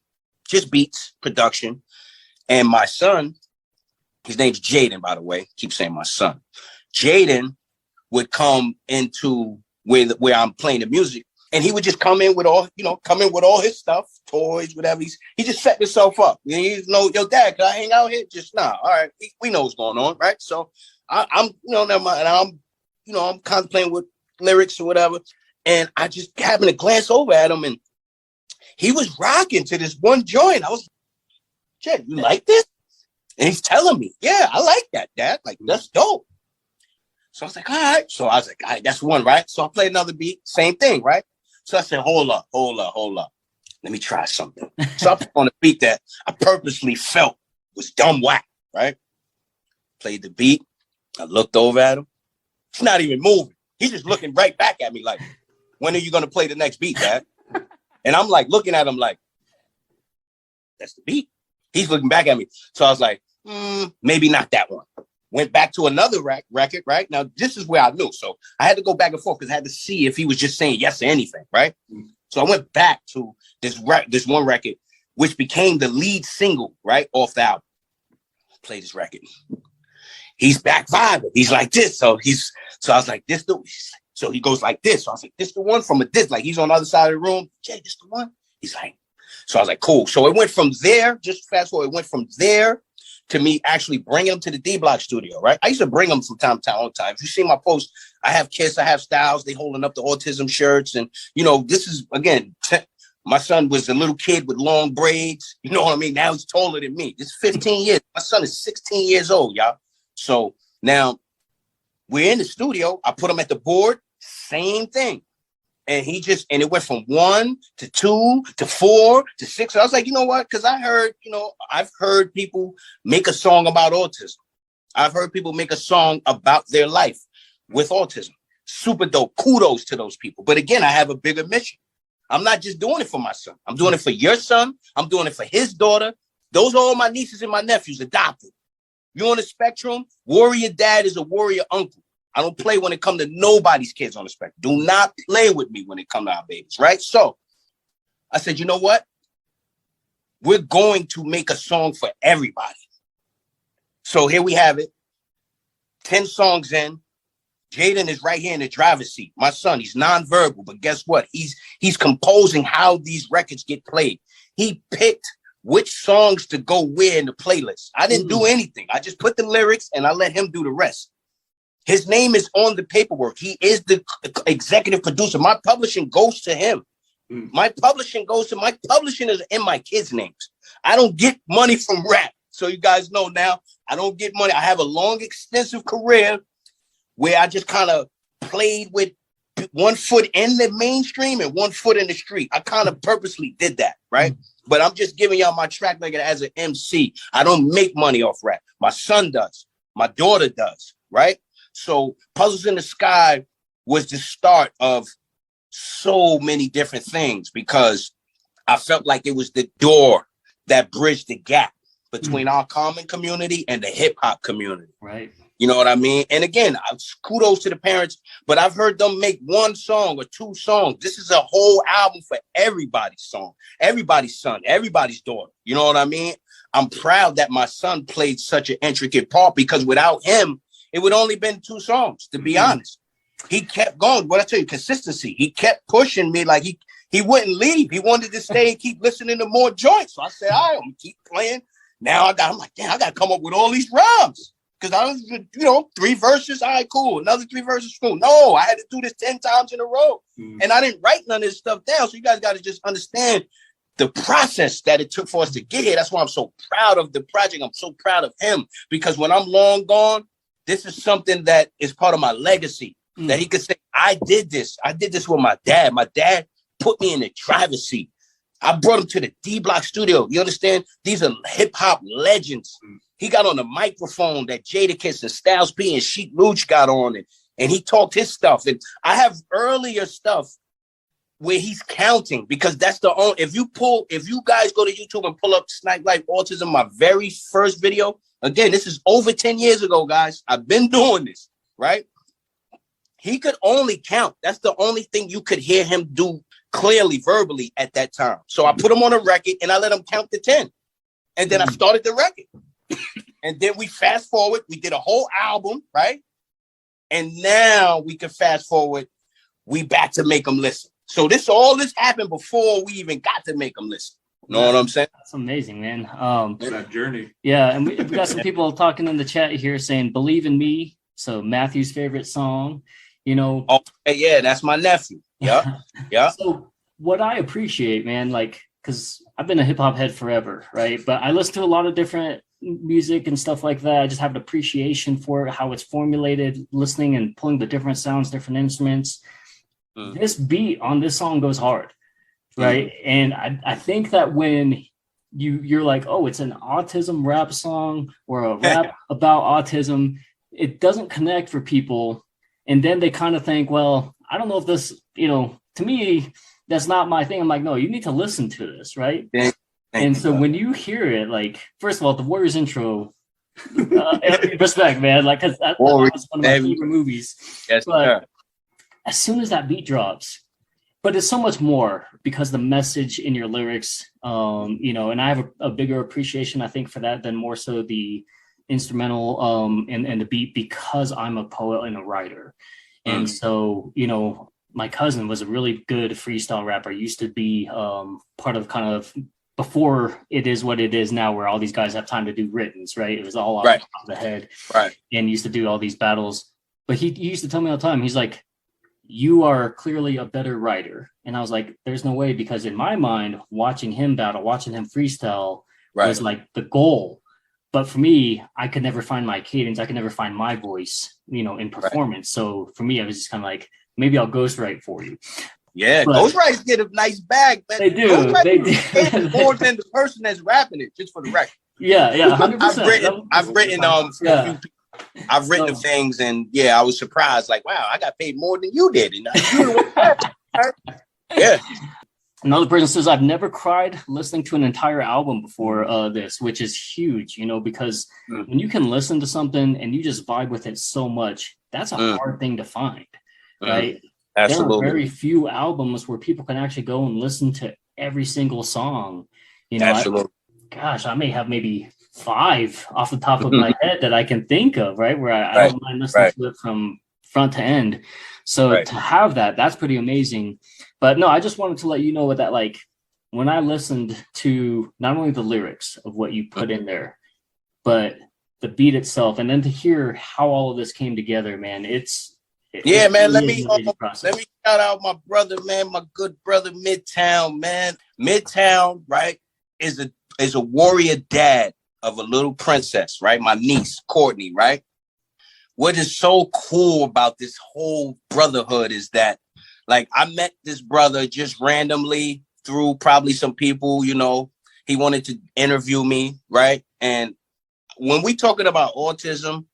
S1: just beats, production. And my son, his name's Jaden, by the way. Keep saying my son. Jaden would come into where I'm playing the music. And he would just come in with all his stuff, toys, whatever. He just set himself up. He's yo, Dad, can I hang out here? Just nah. All right, we know what's going on, right? So I'm never mind. I'm contemplating with lyrics or whatever, and I just happened to glance over at him, and he was rocking to this one joint. I was, Jed, you like this? And he's telling me, yeah, I like that, Dad. Like, that's dope. So I was like, all right. So I was like, all right, that's one, right? So I played another beat, same thing, right? So I said, hold up. Let me try something. So I put on a beat that I purposely felt was dumb whack, right? Played the beat. I looked over at him. He's not even moving. He's just looking right back at me like, when are you going to play the next beat, Dad? And I'm like, looking at him like, that's the beat. He's looking back at me. So I was like, maybe not that one. Went back to another record, right? Now, this is where I knew. So I had to go back and forth because I had to see if he was just saying yes to anything, right? So I went back to this one record, which became the lead single, right, off the album. Play this record. He's back vibing. He's like this. So I was like, so he goes like this. So I was like, this the one from a this. Like, he's on the other side of the room. Jay, this the one? He's like, so I was like, cool. So it went from there, just fast forward, it went from there to me actually bringing them to the D-Block studio, right? I used to bring them from time to time, all the time. If you see my posts, I have Kiss, I have Styles, they holding up the autism shirts. And, this is, again, my son was a little kid with long braids. You know what I mean? Now he's taller than me. This is 15 years. My son is 16 years old, y'all. So now we're in the studio. I put him at the board, same thing. And it went from 1 to 2 to 4 to 6. I was like, you know what? Because I heard, I've heard people make a song about autism. I've heard people make a song about their life with autism. Super dope. Kudos to those people. But again, I have a bigger mission. I'm not just doing it for my son. I'm doing it for your son. I'm doing it for his daughter. Those are all my nieces and my nephews adopted. You on the spectrum? Warrior dad is a warrior uncle. I don't play when it comes to nobody's kids on the spectrum. Do not play with me when it comes to our babies, right? So I said, you know what? We're going to make a song for everybody. So here we have it. 10 songs in. Jaden is right here in the driver's seat. My son, he's nonverbal, but guess what? He's composing how these records get played. He picked which songs to go where in the playlist. I didn't do anything. I just put the lyrics and I let him do the rest. His name is on the paperwork. He is the executive producer. My publishing goes to him. My publishing is in my kids' names. I don't get money from rap. So you guys know now, I don't get money. I have a long, extensive career where I just kind of played with 1 foot in the mainstream and 1 foot in the street. I kind of purposely did that, right? But I'm just giving y'all my track record as an MC. I don't make money off rap. My son does. My daughter does, right? So Puzzles in the Sky was the start of so many different things because I felt like it was the door that bridged the gap between our common community and the hip hop community.
S4: Right.
S1: You know what I mean? And again, kudos to the parents, but I've heard them make 1 song or 2 songs. This is a whole album for everybody's song, everybody's son, everybody's daughter. You know what I mean? I'm proud that my son played such an intricate part because without him, it would only been 2 songs, to be honest. He kept going. What I tell you, consistency. He kept pushing me like he wouldn't leave. He wanted to stay and keep listening to more joints. So I said, all right, I'm gonna keep playing. Now I'm like, damn, I got to come up with all these rhymes. Because I was, 3 verses. All right, cool. Another 3 verses. Cool. No, I had to do this 10 times in a row. And I didn't write none of this stuff down. So you guys got to just understand the process that it took for us to get here. That's why I'm so proud of the project. I'm so proud of him. Because when I'm long gone, this is something that is part of my legacy. That he could say, I did this. I did this with my dad. My dad put me in the driver's seat. I brought him to the D Block studio. You understand? These are hip hop legends. He got on the microphone that Jadakiss and Styles P and Sheik Luch got on it, and he talked his stuff. And I have earlier stuff where he's counting because that's the only. If you guys go to YouTube and pull up Snyp Life Autism, my very first video. Again, this is over 10 years ago, guys. I've been doing this, right? He could only count. That's the only thing you could hear him do clearly, verbally at that time. So I put him on a record and I let him count to 10. And then I started the record. And then we fast forward. We did a whole album, right? And now we can fast forward. We back to make them listen. So all this happened before we even got to make them listen. You know what I'm saying? That's
S4: amazing, man.
S5: That journey.
S4: Yeah, and we've got some people talking in the chat here saying, "Believe in Me." So Matthew's favorite song.
S1: Oh, yeah, that's my nephew. Yeah. Yeah.
S4: So what I appreciate, man, like, because I've been a hip hop head forever, right? But I listen to a lot of different music and stuff like that. I just have an appreciation for how it's formulated, listening and pulling the different sounds, different instruments. This beat on this song goes hard, right? And I think that when you're like, oh, it's an autism rap song or a rap about autism, it doesn't connect for people. And then they kind of think, well, I don't know if this, to me, that's not my thing. I'm like, no, you need to listen to this, right? And so when you hear it, like, first of all, the Warriors intro, respect, man, like, because that was one of my favorite movies.
S1: Yes,
S4: but as soon as that beat drops, but it's so much more because the message in your lyrics, and I have a bigger appreciation, I think, for that than more so the instrumental and the beat because I'm a poet and a writer. And so, my cousin was a really good freestyle rapper, used to be part of kind of before it is what it is now, where all these guys have time to do writtens, right? It was all off the head,
S1: right? And
S4: used to do all these battles. But he used to tell me all the time, he's like, you are clearly a better writer. And I was like, there's no way, because in my mind, watching him battle, watching him freestyle was like the goal. But for me, I could never find my cadence. I could never find my voice, in performance. So for me, I was just kind of like, maybe I'll ghostwrite for you.
S1: Yeah, ghostwriters get a nice bag, man.
S4: They do. They do.
S1: More than the person that's rapping it, just for the record.
S4: Yeah, 100%.
S1: I've written things, and I was surprised. Like, wow, I got paid more than you did. Yeah.
S4: Another person says, I've never cried listening to an entire album before this, which is huge, because when you can listen to something and you just vibe with it so much, that's a hard thing to find, right?
S1: Absolutely.
S4: There are very few albums where people can actually go and listen to every single song.
S1: Absolutely.
S4: I may have maybe 5 off the top of my head that I can think of, right? Where I don't mind listening to it from front to end. So to have that's pretty amazing. But no, I just wanted to let you know that, like, when I listened to not only the lyrics of what you put in there, but the beat itself, and then to hear how all of this came together, man, man.
S1: Let me shout out my brother, man, my good brother Midtown, man. Midtown, right, is a warrior dad of a little princess, right? My niece Courtney, right? What is so cool about this whole brotherhood is that, like, I met this brother just randomly through probably some people, you know, he wanted to interview me, right? And when we talking about autism,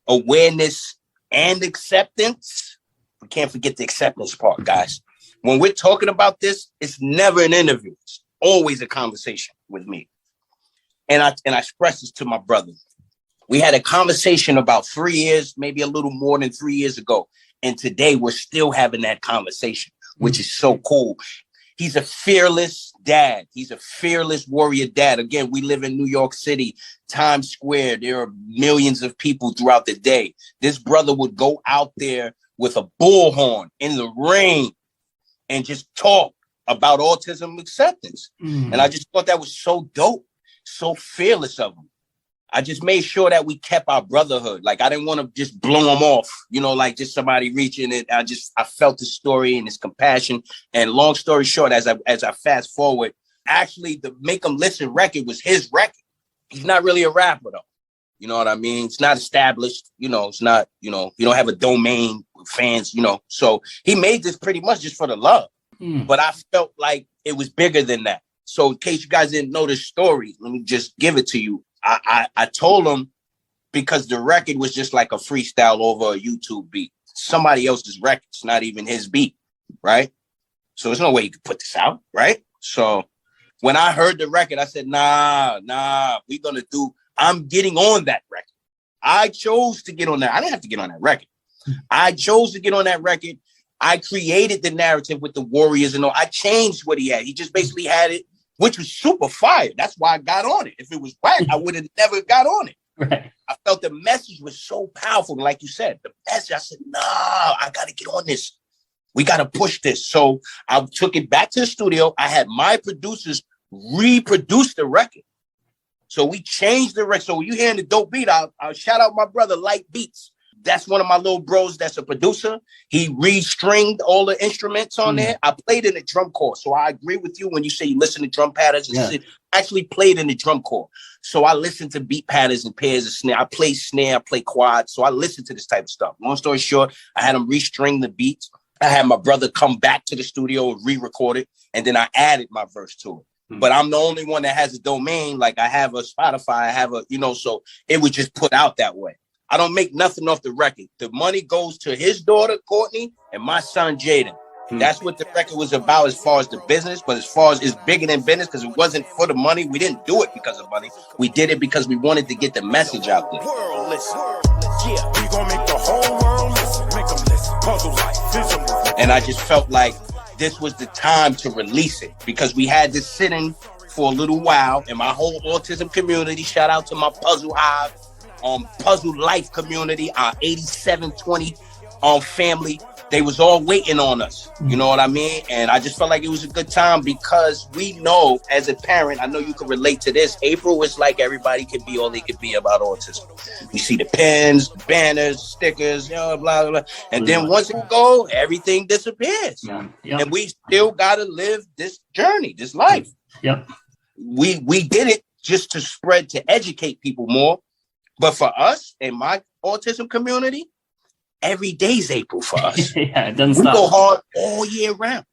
S1: awareness, and acceptance, we can't forget the acceptance part, guys. When we're talking about this, it's never an interview. It's always a conversation with me. And I expressed this to my brother. We had a conversation about 3 years, maybe a little more than 3 years ago. And today we're still having that conversation, which is so cool. He's a fearless dad. He's a fearless warrior dad. Again, we live in New York City, Times Square. There are millions of people throughout the day. This brother would go out there with a bullhorn in the rain and just talk about autism acceptance. And I just thought that was so dope, so fearless of him. I just made sure that we kept our brotherhood. Like, I didn't want to just blow him off, you know, like just somebody reaching it. I felt the story and his compassion. And long story short, as I fast forward, actually the Make 'Em Listen record was his record. He's not really a rapper though. You know what I mean? It's not established, you know, it's not, you know, you don't have a domain with fans, you know. So he made this pretty much just for the love. But I felt like it was bigger than that. So in case you guys didn't know the story, let me just give it to you. I told him, because the record was just like a freestyle over a YouTube beat. Somebody else's record. It's not even his beat, right? So there's no way you could put this out, right? So when I heard the record, I said, nah, I'm getting on that record. I chose to get on that. I didn't have to get on that record. I chose to get on that record. I created the narrative with the Warriors and all. I changed what he had. He just basically had it, which was super fire. That's why I got on it. If it was whack, I would have never got on it.
S4: Right.
S1: I felt the message was so powerful. Like you said, the message, I said, nah, I got to get on this. We got to push this. So I took it back to the studio. I had my producers reproduce the record. So we changed the record. So when you hearing the dope beat, I'll shout out my brother, Light Beats. That's one of my little bros that's a producer. He re-stringed all the instruments on there. I played in the drum corps. So I agree with you when you say you listen to drum patterns. I actually played in the drum corps. So I listen to beat patterns and pairs of snare. I play snare, I play quad. So I listen to this type of stuff. Long story short, I had him re-string the beats. I had my brother come back to the studio and re-record it. And then I added my verse to it. But I'm the only one that has a domain. Like, I have a Spotify, I have a, you know, so it was just put out that way. I don't make nothing off the record. The money goes to his daughter, Courtney, and my son, Jaden. That's what the record was about as far as the business. But as far as it's bigger than business, because it wasn't for the money. We didn't do it because of money. We did it because we wanted to get the message out there.
S3: World listen. Yeah, we gonna make the whole world listen. Make them listen. Puzzle life. Vision.
S1: And I just felt like this was the time to release it, because we had this sitting for a little while, and my whole autism community, shout out to my Puzzle Hive, Puzzle Life community, our 8720 family, they was all waiting on us. You know what I mean? And I just felt like it was a good time, because we know, as a parent, I know you can relate to this. April is like everybody can be all they could be about autism. We see the pens, banners, stickers, you know, blah, blah, blah. And then once it go, everything disappears. And we still got to live this journey, this life. We did it just to spread, to educate people more. But for us in my autism community, every day's April for us.
S4: It doesn't stop.
S1: We go hard all year round.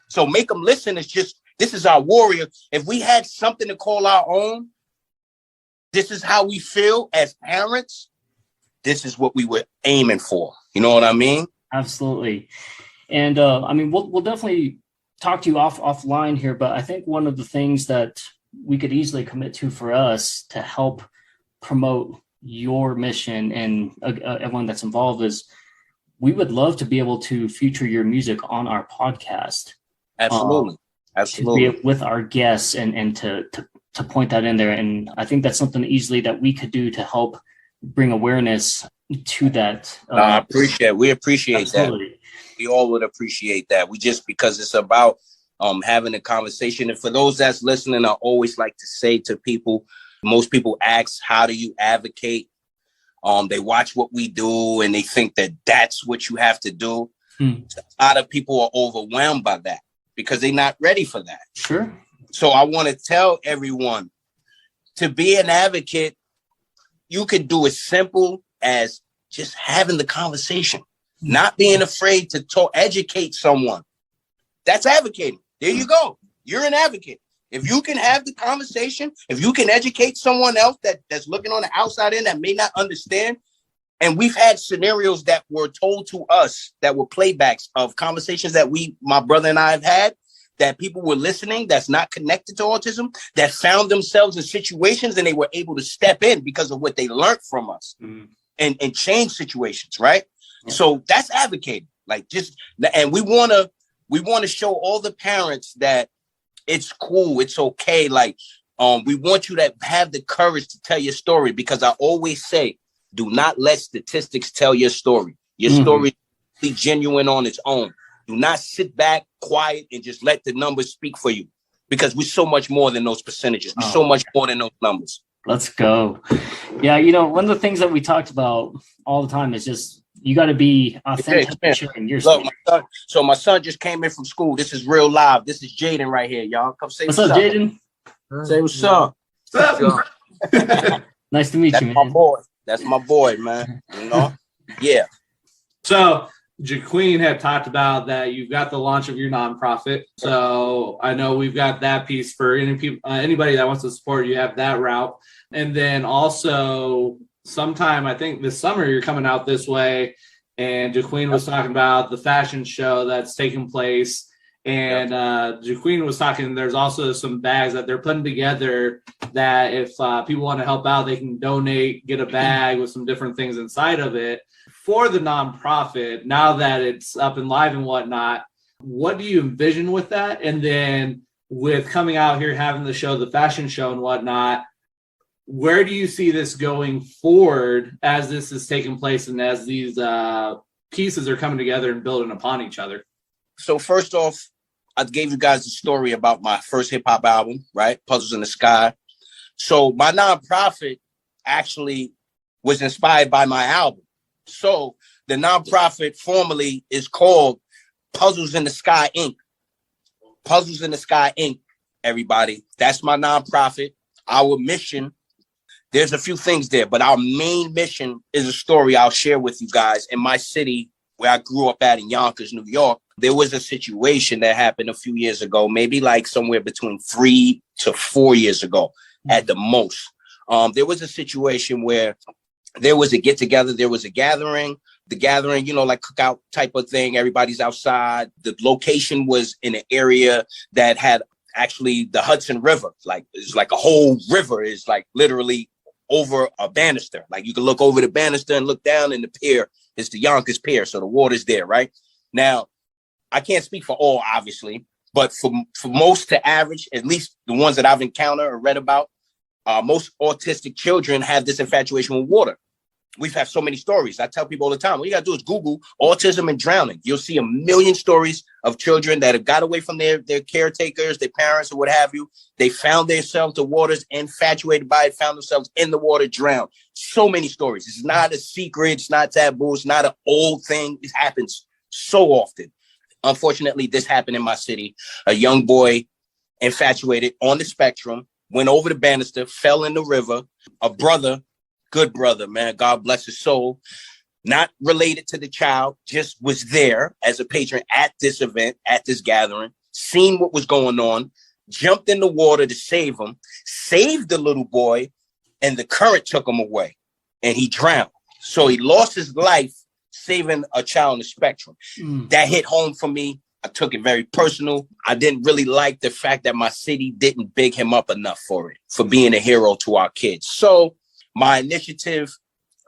S1: So Make 'Em Listen is just, this is our warrior. If we had something to call our own, this is how we feel as parents. This is what we were aiming for. You know what I mean?
S4: Absolutely. And I mean, we'll definitely talk to you offline here, but I think one of the things that we could easily commit to for us to help promote your mission and everyone that's involved is, we would love to be able to feature your music on our podcast.
S1: Absolutely.
S4: To be with our guests and to point that in there. And I think that's something easily that we could do to help bring awareness to that.
S1: I appreciate it. We appreciate
S4: absolutely.
S1: That. We all would appreciate that. We just, because it's about having a conversation. And for those that's listening, I always like to say to people, most people ask, how do you advocate They watch what we do and they think that that's what you have to do. A lot of people are overwhelmed by that because they're not ready for that.
S4: Sure.
S1: So I want to tell everyone, to be an advocate, you could do as simple as just having the conversation, not being afraid to educate someone. That's advocating. There you go. You're an advocate. If you can have the conversation, if you can educate someone else that's looking on the outside in that may not understand. And we've had scenarios that were told to us that were playbacks of conversations that my brother and I have had, that people were listening that's not connected to autism, that found themselves in situations and they were able to step in because of what they learned from us and change situations, right? Yeah. So that's advocating. And we want to show all the parents that it's cool, it's okay. We want you to have the courage to tell your story, because I always say, do not let statistics tell your story. Your story is genuine on its own. Do not sit back quiet and just let the numbers speak for you, because we're so much more than those percentages. We're so much more than those numbers.
S4: Let's go. Yeah, one of the things that we talked about all the time is just you got to be authentic.
S1: Look, my son just came in from school. This is real live. This is Jaden right here, y'all. Come say what's up,
S4: Jaden.
S1: Say what's up.
S4: Nice to meet you, man.
S1: My boy. That's my boy, man. Yeah.
S6: So Jaqueen had talked about that you've got the launch of your nonprofit. So I know we've got that piece for anybody that wants to support you, have that route. And then also sometime, I think this summer, you're coming out this way. And Jaqueen was talking about the fashion show that's taking place. And Jaqueen was talking, there's also some bags that they're putting together that if people want to help out, they can donate, get a bag with some different things inside of it. For the nonprofit, now that it's up and live and whatnot, what do you envision with that? And then with coming out here, having the show, the fashion show and whatnot, where do you see this going forward as this is taking place and as these pieces are coming together and building upon each other?
S1: So first off, I gave you guys the story about my first hip hop album, right? Puzzles in the Sky. So my nonprofit actually was inspired by my album. So the nonprofit formally is called Puzzles in the Sky, Inc. Puzzles in the Sky, Inc. Everybody, that's my nonprofit. Our mission, there's a few things there, but our main mission is a story I'll share with you guys. In my city, where I grew up at in Yonkers, New York, there was a situation that happened a few years ago, maybe like somewhere between 3 to 4 years ago at the most. There was a situation where there was a get together, there was a gathering. The gathering, like cookout type of thing. Everybody's outside. The location was in an area that had actually the Hudson River. It's like a whole river is like literally over a banister. Like you can look over the banister and look down, and the pier is the Yonkers Pier. So the water's there, right? Now, I can't speak for all, obviously, but for most to average, at least the ones that I've encountered or read about, most autistic children have this infatuation with water. We've had so many stories. I tell people all the time, what you got to do is Google autism and drowning. You'll see a million stories of children that have got away from their caretakers, their parents, or what have you. They found themselves the waters, infatuated by it, found themselves in the water, drowned. So many stories. It's not a secret. It's not taboo. It's not an old thing. It happens so often. Unfortunately, this happened in my city. A young boy, infatuated on the spectrum, went over the banister, fell in the river. A brother, good brother, man, God bless his soul, not related to the child, just was there as a patron at this event, at this gathering, seen what was going on, jumped in the water to save him, saved the little boy, and the current took him away, and he drowned. So he lost his life saving a child on the spectrum. That hit home for me. I took it very personal. I didn't really like the fact that my city didn't big him up enough for it, for being a hero to our kids. So my initiative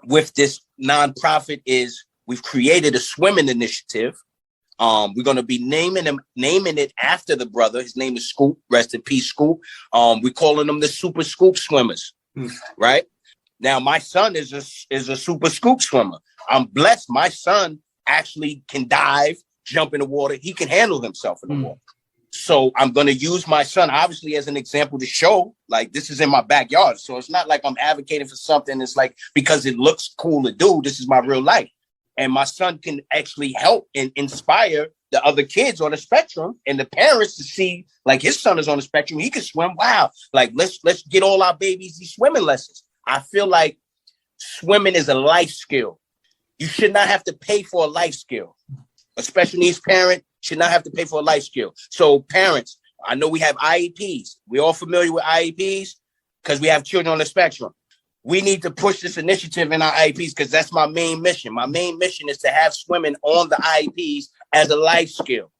S1: with this nonprofit is we've created a swimming initiative. We're going to be naming it after the brother. His name is Scoop. Rest in peace, Scoop. We're calling them the Super Scoop Swimmers, right? Now, my son is a Super Scoop swimmer. I'm blessed. My son actually can dive, jump in the water. He can handle himself in the water. So I'm going to use my son, obviously, as an example to show, like, this is in my backyard. So it's not like I'm advocating for something. It's like, because it looks cool to do, this is my real life. And my son can actually help and inspire the other kids on the spectrum and the parents to see, like, his son is on the spectrum. He can swim. Wow. Like, let's get all our babies these swimming lessons. I feel like swimming is a life skill. You should not have to pay for a life skill. A special needs parent should not have to pay for a life skill. So parents, I know we have IEPs. We're all familiar with IEPs because we have children on the spectrum. We need to push this initiative in our IEPs because that's my main mission. My main mission is to have swimming on the IEPs as a life skill.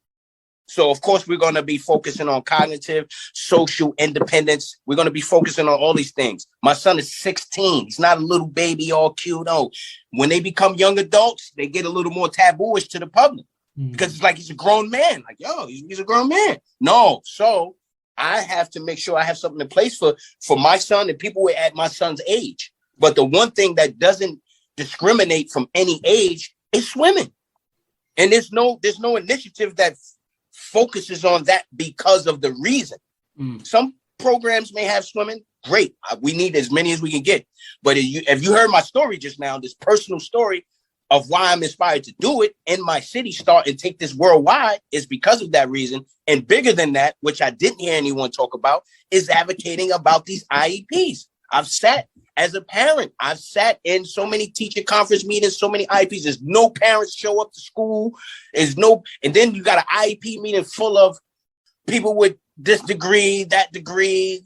S1: So, of course, we're going to be focusing on cognitive, social independence. We're going to be focusing on all these things. My son is 16. He's not a little baby all cute. Oh, when they become young adults, they get a little more tabooish to the public because it's like he's a grown man. Like, yo, he's a grown man. No. So I have to make sure I have something in place for my son and people at my son's age. But the one thing that doesn't discriminate from any age is swimming. And there's no initiative that focuses on that because of the reason. Some programs may have swimming. Great. We need as many as we can get. But if you heard my story just now, this personal story of why I'm inspired to do it in my city, start and take this worldwide, is because of that reason. And bigger than that, which I didn't hear anyone talk about, is advocating about these IEPs. I've sat as a parent. I've sat in so many teacher conference meetings, so many IEPs. There's no parents show up to school. And then you got an IEP meeting full of people with this degree, that degree,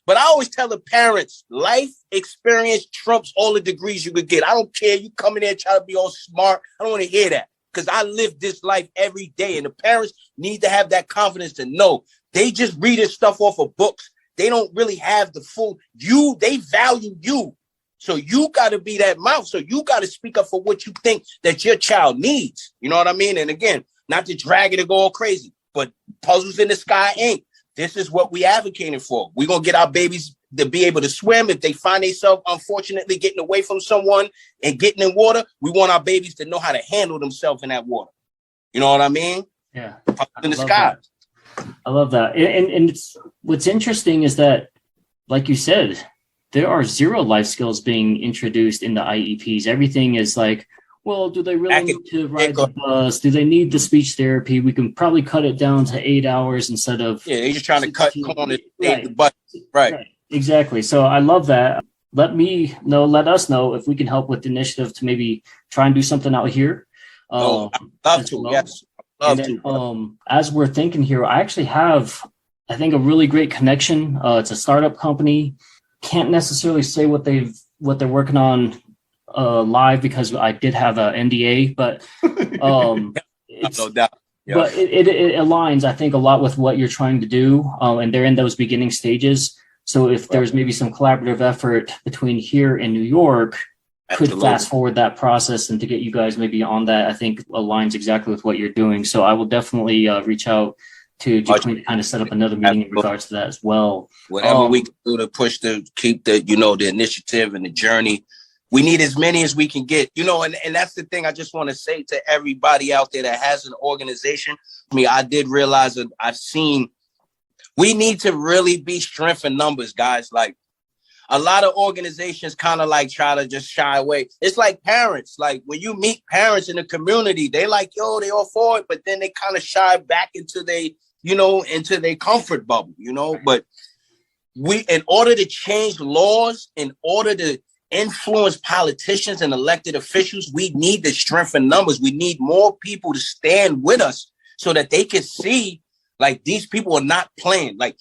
S1: But I always tell the parents, life experience trumps all the degrees you could get. I don't care. You come in there and try to be all smart. I don't want to hear that because I live this life every day. And the parents need to have that confidence to know they just read this stuff off of books. They don't really have the full they value you. So you got to be that mouth. So you got to speak up for what you think that your child needs. You know what I mean? And again, not to drag it and go all crazy, but Puzzles in the Sky Inc. This is what we advocating for. We're going to get our babies to be able to swim. If they find themselves, unfortunately, getting away from someone and getting in water, we want our babies to know how to handle themselves in that water. You know what I mean?
S4: Yeah.
S1: Puzzles in the Sky.
S4: I love that. And it's, what's interesting is that, like you said, there are zero life skills being introduced in the IEPs. Everything is like, well, do they really need to ride the bus? Do they need the speech therapy? We can probably cut it down to 8 hours instead of... Yeah,
S1: they're just trying to cut corners, save the butt. Right.
S4: Exactly. So I love that. Let us know if we can help with the initiative to maybe try and do something out here.
S1: I'd love to, yes.
S4: As we're thinking here, I actually have, I think, a really great connection. It's a startup company. Can't necessarily say what they're working on live because I did have an NDA, but it's,
S1: no doubt. Yeah.
S4: But it aligns, I think, a lot with what you're trying to do, and they're in those beginning stages. So if there's maybe some collaborative effort between here and New York, could fast forward that process, and to get you guys maybe on that, I think aligns exactly with what you're doing. So I will definitely reach out to kind of set up another meeting in regards to that as well.
S1: Whatever we can do to push to keep the initiative and the journey. We need as many as we can get, and that's the thing I just want to say to everybody out there that has an organization. I did realize that we need to really be strength in numbers, guys. Like, a lot of organizations kind of like try to just shy away. It's like parents. Like, when you meet parents in the community, they like, yo, they all for it, but then they kind of shy back into their comfort bubble, But in order to change laws, in order to influence politicians and elected officials, we need the strength in numbers. We need more people to stand with us so that they can see, like, these people are not playing. Like,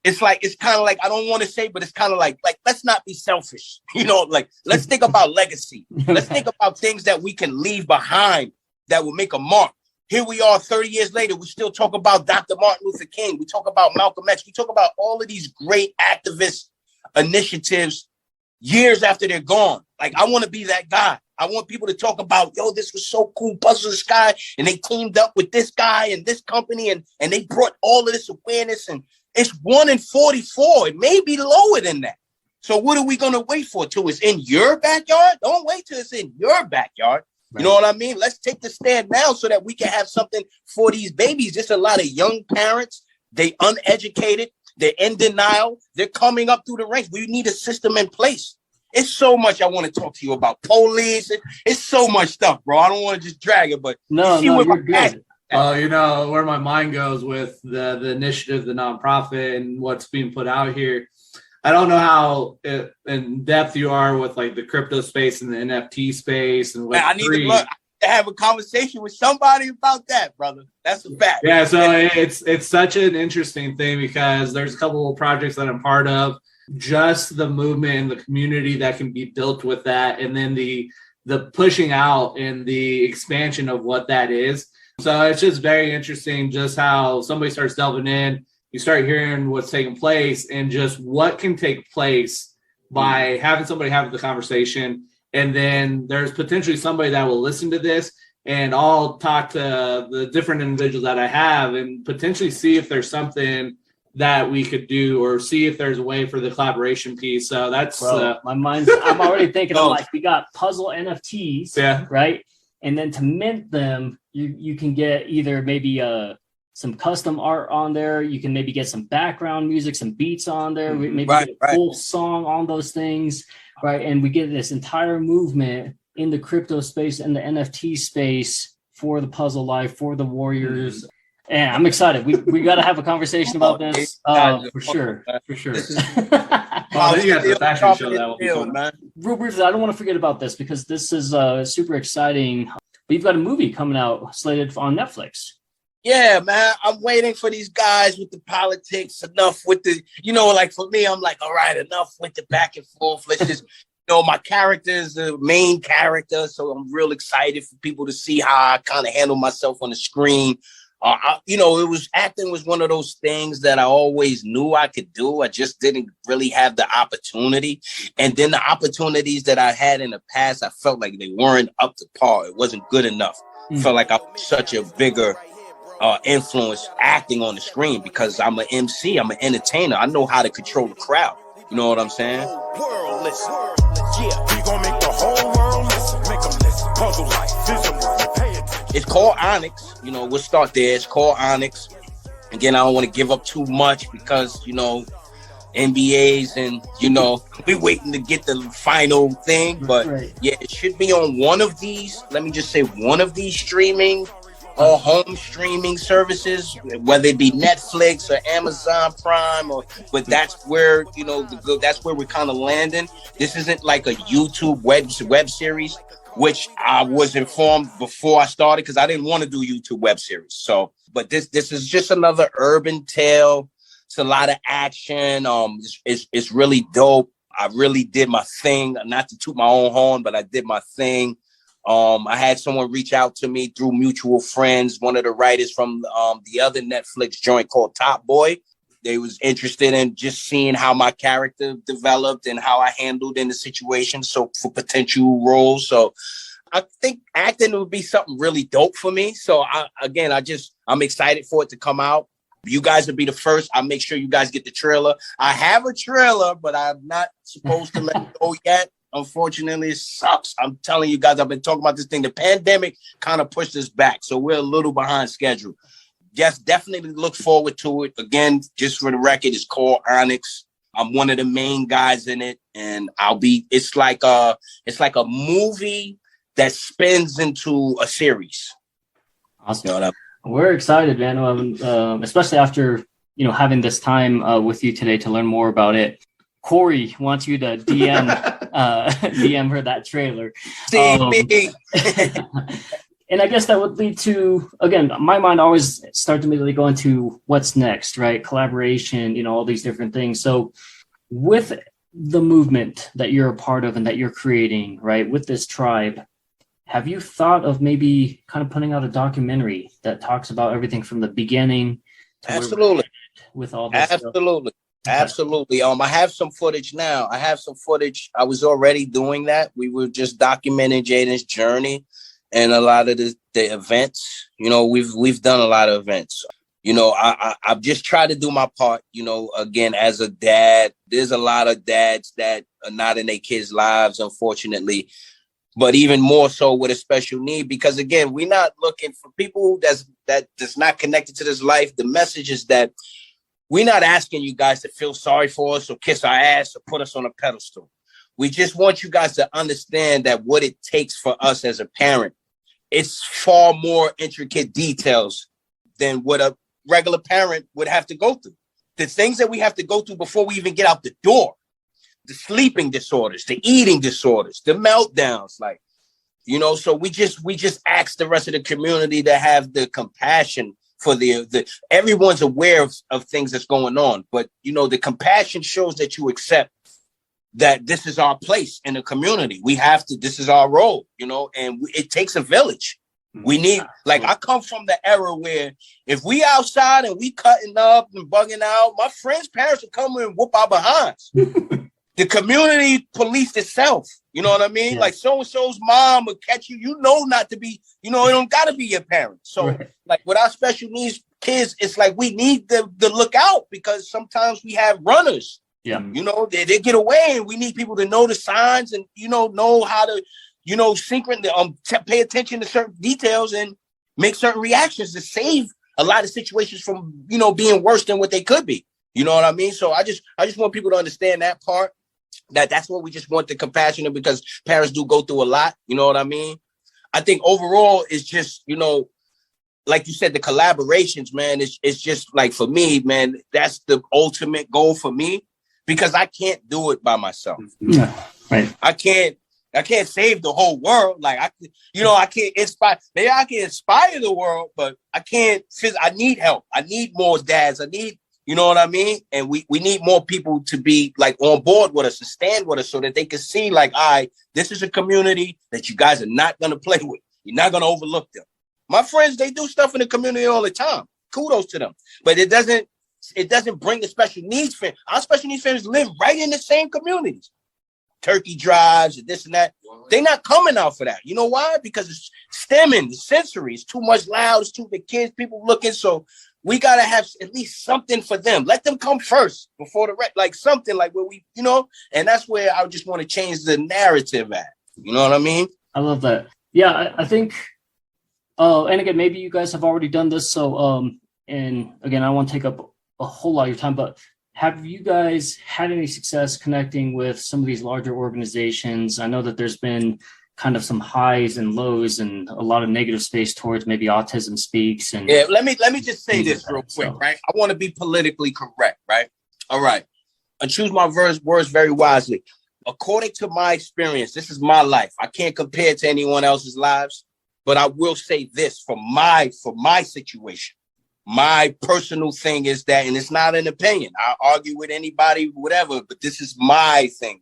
S1: it's kind of like, I don't want to say, but it's kind of like, let's not be selfish. Let's think about legacy. Let's think about things that we can leave behind that will make a mark. Here we are 30 years later. We still talk about Dr. Martin Luther King. We talk about Malcolm X. We talk about all of these great activist initiatives years after they're gone. Like, I want to be that guy. I want people to talk about, yo, this was so cool, Puzzle in the Sky, and they teamed up with this guy and this company, and they brought all of this awareness, and it's 1 in 44. It may be lower than that. So what are we going to wait for till it's in your backyard? Don't wait till it's in your backyard. You know what I mean? Let's take the stand now so that we can have something for these babies. Just a lot of young parents, they uneducated, they're in denial, they're coming up through the ranks. We need a system in place. It's so much I want to talk to you about. Police, it's so much stuff, bro. I don't want to just drag it, but
S4: you're good.
S6: Well, you know, where my mind goes with the initiative, the nonprofit, and what's being put out here. I don't know how in depth you are with like the crypto space and the NFT space and
S1: I need to have a conversation with somebody about that, brother. That's a fact.
S6: Yeah, so it's such an interesting thing because there's a couple of projects that I'm part of. Just the movement and the community that can be built with that, and then the pushing out and the expansion of what that is. So it's just very interesting just how somebody starts delving in. You start hearing what's taking place and just what can take place by having somebody have the conversation. And then there's potentially somebody that will listen to this, and I'll talk to the different individuals that I have and potentially see if there's something that we could do or see if there's a way for the collaboration piece. So that's
S4: my mind's, I'm already thinking of like, we got puzzle NFTs, right? And then to mint them, you can get either maybe some custom art on there. You can maybe get some background music, some beats on there. Maybe get a full song on those things, right? And we get this entire movement in the crypto space and the NFT space for the puzzle life, for the warriors. And I'm excited. We got to have a conversation about this for sure. For sure.
S6: You got the fashion show that will be fun, man.
S4: Real briefly, I don't want to forget about this because this is super exciting. We've got a movie coming out slated on Netflix.
S1: Yeah, man. I'm waiting for these guys with the politics. Enough with the, like for me, I'm like, all right, enough with the back and forth. Let's just, my character is the main character. So I'm real excited for people to see how I kind of handle myself on the screen. Acting was one of those things that I always knew I could do. I just didn't really have the opportunity. And then the opportunities that I had in the past, I felt like they weren't up to par. It wasn't good enough. Felt like I was such a bigger influence acting on the screen because I'm an MC, I'm an entertainer. I know how to control the crowd. You know what I'm saying?
S3: World listen. Yeah, we gonna make the whole world listen. Make them listen. Puzzle life, vision, pay attention.
S1: It's called Onyx. We'll start there. It's called Onyx. Again, I don't want to give up too much because, NBAs and, we waiting to get the final thing. But yeah, it should be on one of these. Let me just say one of these streaming or home streaming services, whether it be Netflix or Amazon Prime, but that's where, that's where we're kind of landing. This isn't like a YouTube web series, which I was informed before I started because I didn't want to do YouTube web series. So, but this is just another urban tale. It's a lot of action. It's really dope. I really did my thing, not to toot my own horn, but I did my thing. I had someone reach out to me through mutual friends, one of the writers from the other Netflix joint called Top Boy. They was interested in just seeing how my character developed and how I handled in the situation. So for potential roles. So I think acting would be something really dope for me. So I'm excited for it to come out. You guys will be the first. I'll make sure you guys get the trailer. I have a trailer, but I'm not supposed to let it go yet. Unfortunately, it sucks. I'm telling you guys, I've been talking about this thing. The pandemic kind of pushed us back. So we're a little behind schedule. Yes, definitely look forward to it. Again, just for the record, it's called Onyx. I'm one of the main guys in it. And it's like a movie that spins into a series.
S4: Awesome. We're excited, man. Especially after, having this time with you today to learn more about it. Corey wants you to DM her that trailer. And I guess that would lead to, again, my mind always starts immediately going to what's next, right? Collaboration, all these different things. So with the movement that you're a part of and that you're creating, right, with this tribe, have you thought of maybe kind of putting out a documentary that talks about everything from the beginning to
S1: Absolutely.
S4: With all this
S1: Absolutely. Stuff? Absolutely. I have some footage now. I was already doing that. We were just documenting Jaden's journey and a lot of the events. We've done a lot of events. I've just tried to do my part. Again, as a dad, there's a lot of dads that are not in their kids' lives, unfortunately. but even more so with a special need, because again, we're not looking for people that's not connected to this life. The message is that we're not asking you guys to feel sorry for us or kiss our ass or put us on a pedestal. We just want you guys to understand that what it takes for us as a parent, it's far more intricate details than what a regular parent would have to go through. The things that we have to go through before we even get out the door, the sleeping disorders, the eating disorders, the meltdowns, like, you know, so we just ask the rest of the community to have the compassion for the everyone's aware of things that's going on, but you know, the compassion shows that you accept that this is our place in the community. We have to, this is our role, you know, and it takes a village. We need, like, I come from the era where if we outside and we cutting up and bugging out, my friends' parents would come and whoop our behinds. The community policed itself. You know what I mean? Yeah. Like so-and-so's mom would catch you. You know not to be, you know, it don't got to be your parent. So like with our special needs kids, it's like we need to look out, because sometimes we have runners. Yeah. You know, they get away, and we need people to know the signs and, you know how to, you know, pay attention to certain details and make certain reactions to save a lot of situations from, you know, being worse than what they could be. You know what I mean? So I just want people to understand that part. That's what we just want, the compassion, because parents do go through a lot. You know what I mean? I think overall it's just, you know, like you said, the collaborations, man, it's just like, for me, man, that's the ultimate goal for me, because I can't do it by myself.
S4: Yeah, right.
S1: I can't save the whole world. Like I can't inspire. Maybe I can inspire the world, but I can't. I need help. I need more dads. I need, you know what I mean? And we need more people to be like on board with us and stand with us, so that they can see, like, all right, this is a community that you guys are not going to play with. You're not going to overlook them. My friends, they do stuff in the community all the time. Kudos to them. But it doesn't bring the special needs family. Our special needs families live right in the same communities. Turkey drives and this and that. They're not coming out for that. You know why? Because it's stemming, the sensory. It's too much loud. It's too the kids, people looking. So we got to have at least something for them. Let them come first before the rest, like something like where we, you know, and that's where I just want to change the narrative at. You know what I mean?
S4: I love that. Yeah, I think, and again, maybe you guys have already done this. So, and again, I don't want to take up a whole lot of your time, but have you guys had any success connecting with some of these larger organizations? I know that there's been kind of some highs and lows and a lot of negative space towards maybe Autism Speaks. And
S1: yeah, let me just say this real quick, right? I want to be politically correct, right? All right. I choose my words very wisely. According to my experience, this is my life. I can't compare it to anyone else's lives, but I will say this for my situation. My personal thing is that, and it's not an opinion. I argue with anybody, whatever, but this is my thing.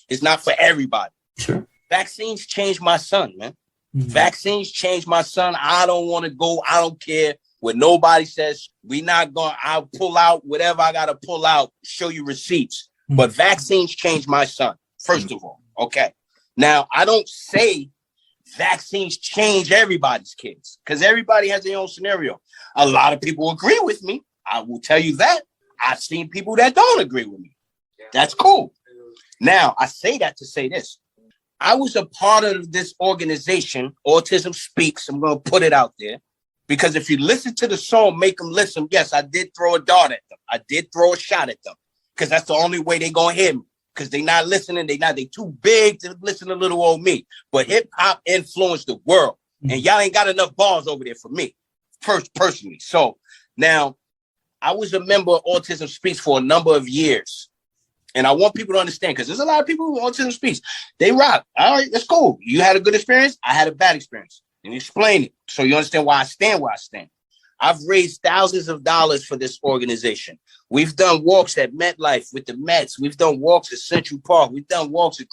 S1: It's not for everybody.
S4: Sure.
S1: Vaccines changed my son, man. Mm-hmm. Vaccines changed my son. I don't want to go. I don't care what nobody says. I'll pull out whatever I got to pull out, show you receipts. Mm-hmm. But vaccines changed my son, first of all. Okay. Now, I don't say vaccines change everybody's kids, because everybody has their own scenario. A lot of people agree with me. I will tell you that. I've seen people that don't agree with me. That's cool. Now, I say that to say this. I was a part of this organization, Autism Speaks. I'm going to put it out there, because if you listen to the song, Make Them Listen, yes, I did throw a dart at them. I did throw a shot at them, because that's the only way they're going to hear me, because they're not listening. They too big to listen to little old me. But hip hop influenced the world, and y'all ain't got enough bars over there for me, personally. So now I was a member of Autism Speaks for a number of years. And I want people to understand, because there's a lot of people who Autism Speaks. They rock. All right, that's cool. You had a good experience. I had a bad experience. And explain it so you understand why I stand where I stand. I've raised thousands of dollars for this organization. We've done walks at MetLife with the Mets. We've done walks at Central Park. We've done walks at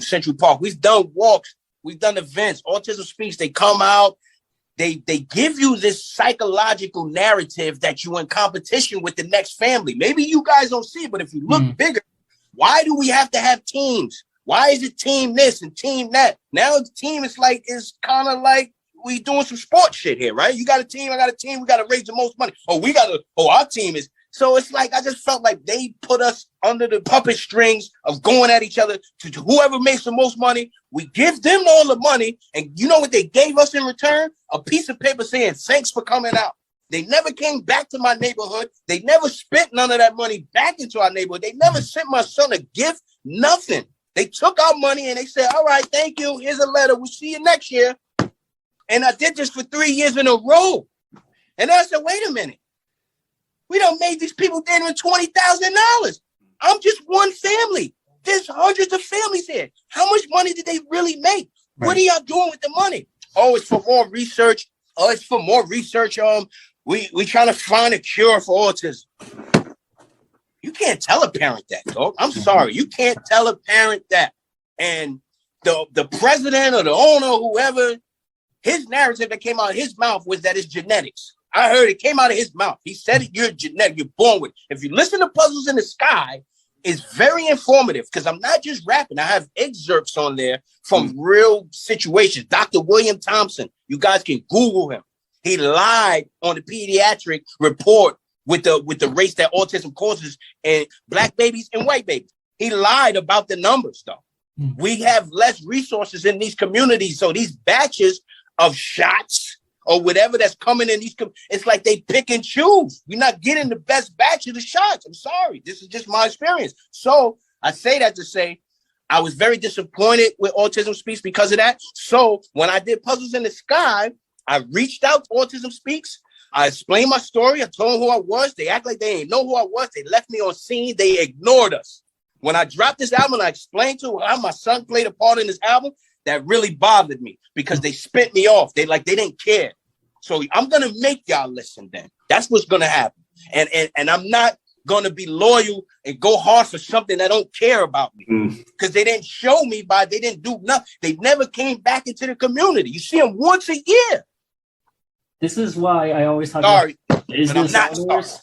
S1: Central Park. We've done walks. We've done events. Autism Speaks. They come out. They give you this psychological narrative that you're in competition with the next family. Maybe you guys don't see it, but if you look bigger, why do we have to have teams? Why is it team this and team that? Now the team is kind of like we doing some sports shit here, right? You got a team, I got a team, we got to raise the most money. Our team is So it's like I just felt like they put us under the puppet strings of going at each other to whoever makes the most money. We give them all the money. And you know what they gave us in return? A piece of paper saying, thanks for coming out. They never came back to my neighborhood. They never spent none of that money back into our neighborhood. They never sent my son a gift, nothing. They took our money and they said, all right, thank you. Here's a letter. We'll see you next year. And I did this for 3 years in a row. And then I said, wait a minute. We done made these people damn $20,000. I'm just one family. There's hundreds of families here. How much money did they really make? Right. What are y'all doing with the money? Oh, it's for more research. Oh, it's for more research. We trying to find a cure for autism. You can't tell a parent that, dog. I'm sorry. You can't tell a parent that. And the president or the owner, whoever, his narrative that came out of his mouth was that it's genetics. I heard it came out of his mouth. He said it, you're genetic, you're born with it. If you listen to Puzzles in the Sky, it's very informative because I'm not just rapping. I have excerpts on there from real situations. Dr. William Thompson, you guys can Google him. He lied on the pediatric report with the race that autism causes in black babies and white babies. He lied about the numbers, though. We have less resources in these communities. So these batches of shots or whatever that's coming in these, it's like they pick and choose. We're not getting the best batch of the shots. I'm sorry. This is just my experience. So I say that to say I was very disappointed with Autism Speaks because of that. So when I did Puzzles in the Sky, I reached out to Autism Speaks. I explained my story. I told them who I was. They act like they didn't know who I was. They left me on scene. They ignored us. When I dropped this album, I explained to how my son played a part in this album. That really bothered me because they spit me off. They didn't care. So I'm gonna make y'all listen. Then that's what's gonna happen. And I'm not gonna be loyal and go hard for something that don't care about me because they didn't show me they didn't do nothing. They never came back into the community. You see them once a year.
S4: This is why I always talk about business owners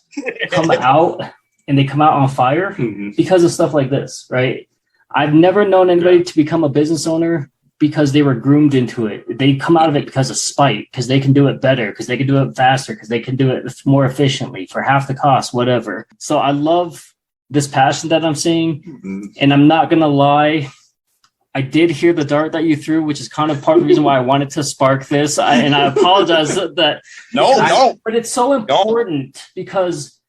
S4: come out and they come out on fire because of stuff like this, right? I've never known anybody to become a business owner because they were groomed into it. They come out of it because of spite, because they can do it better, because they can do it faster, because they can do it more efficiently for half the cost, whatever. So I love this passion that I'm seeing. And I'm not going to lie. I did hear the dart that you threw, which is kind of part of the reason why I wanted to spark this. And I apologize that. No. But it's so important because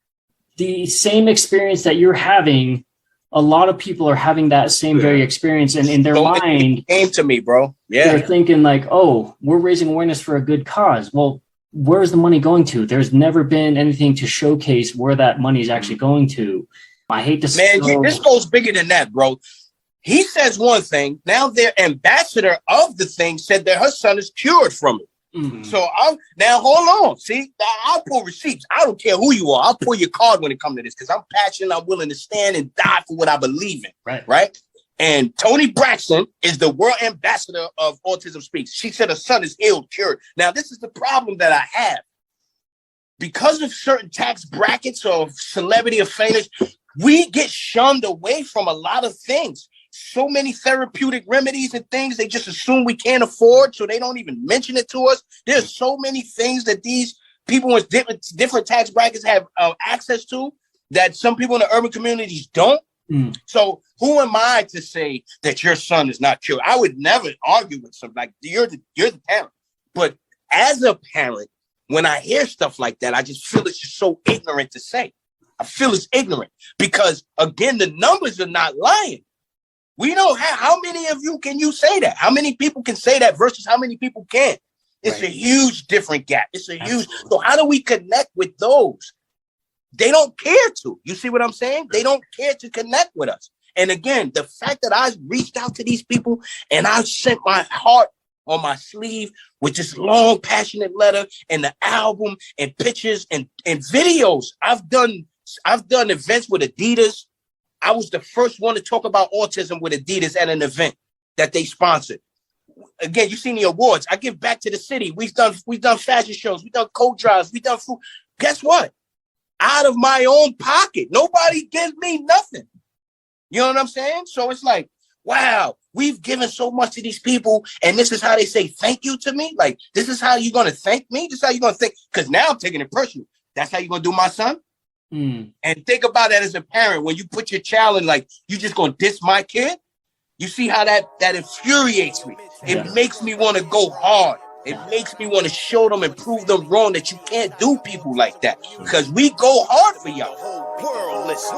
S4: the same experience that you're having, a lot of people are having that same very experience, and in their mind,
S1: it came to me, bro. Yeah,
S4: they're thinking like, "Oh, we're raising awareness for a good cause." Well, where's the money going to? There's never been anything to showcase where that money is actually going to. I hate to say,
S1: this goes bigger than that, bro. He says one thing. Now their ambassador of the thing said that her son is cured from it. So now hold on. See, I'll pull receipts. I don't care who you are. I'll pull your card when it comes to this because I'm passionate. I'm willing to stand and die for what I believe in. Right. And Toni Braxton is the world ambassador of Autism Speaks. She said her son is ill, cured. Now, this is the problem that I have. Because of certain tax brackets or celebrity or famous, we get shunned away from a lot of things. So many therapeutic remedies and things they just assume we can't afford, so they don't even mention it to us. There's so many things that these people with different tax brackets have access to that some people in the urban communities don't. So who am I to say that your son is not cured? I would never argue with something like you're the parent. But as a parent, when I hear stuff like that, I just feel it's just so ignorant to say. I feel it's ignorant because, again, the numbers are not lying. We know how many of you can you say that? How many people can say that versus how many people can't? It's a huge different gap. It's a huge. So how do we connect with those? They don't care to. You see what I'm saying? They don't care to connect with us. And again, the fact that I reached out to these people and I sent my heart on my sleeve with this long, passionate letter and the album and pictures and videos. I've done events with Adidas. I was the first one to talk about autism with Adidas at an event that they sponsored. Again, you've seen the awards. I give back to the city. We've done fashion shows. We've done coat drives. We've done food. Guess what? Out of my own pocket. Nobody gives me nothing. You know what I'm saying? So it's like, wow, we've given so much to these people, and this is how they say thank you to me? Like, this is how you're going to thank me? This is how you're going to think? Because now I'm taking it personal. That's how you're going to do my son? And think about that as a parent. When you put your child in, like, you just gonna diss my kid? You see how that infuriates me. It makes me want to go hard. It makes me want to show them and prove them wrong that you can't do people like that. Because we go hard for y'all.
S3: World listen.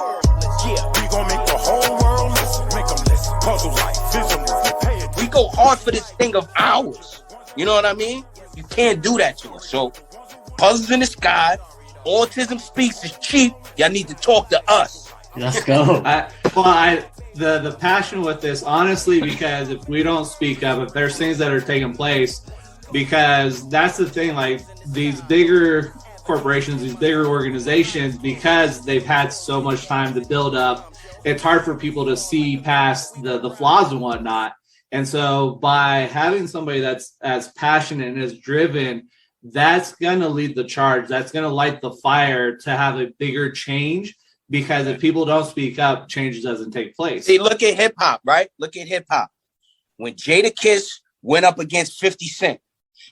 S3: Yeah, we gonna make the whole world listen. Make them listen. Puzzle life, vision movie, pay attention.
S1: We go hard for this thing of ours. You know what I mean? You can't do that to us. So, Puzzles in the Sky, Autism Speaks is cheap. Y'all need to talk to us.
S4: Let's go.
S6: The passion with this, honestly, because if we don't speak up, if there's things that are taking place, because that's the thing, like these bigger corporations, these bigger organizations, because they've had so much time to build up, it's hard for people to see past the flaws and whatnot. And so by having somebody that's as passionate and as driven, that's going to lead the charge. That's going to light the fire to have a bigger change, because if people don't speak up, change doesn't take place.
S1: See, look at hip hop, right? Look at hip hop. When Jadakiss went up against 50 Cent,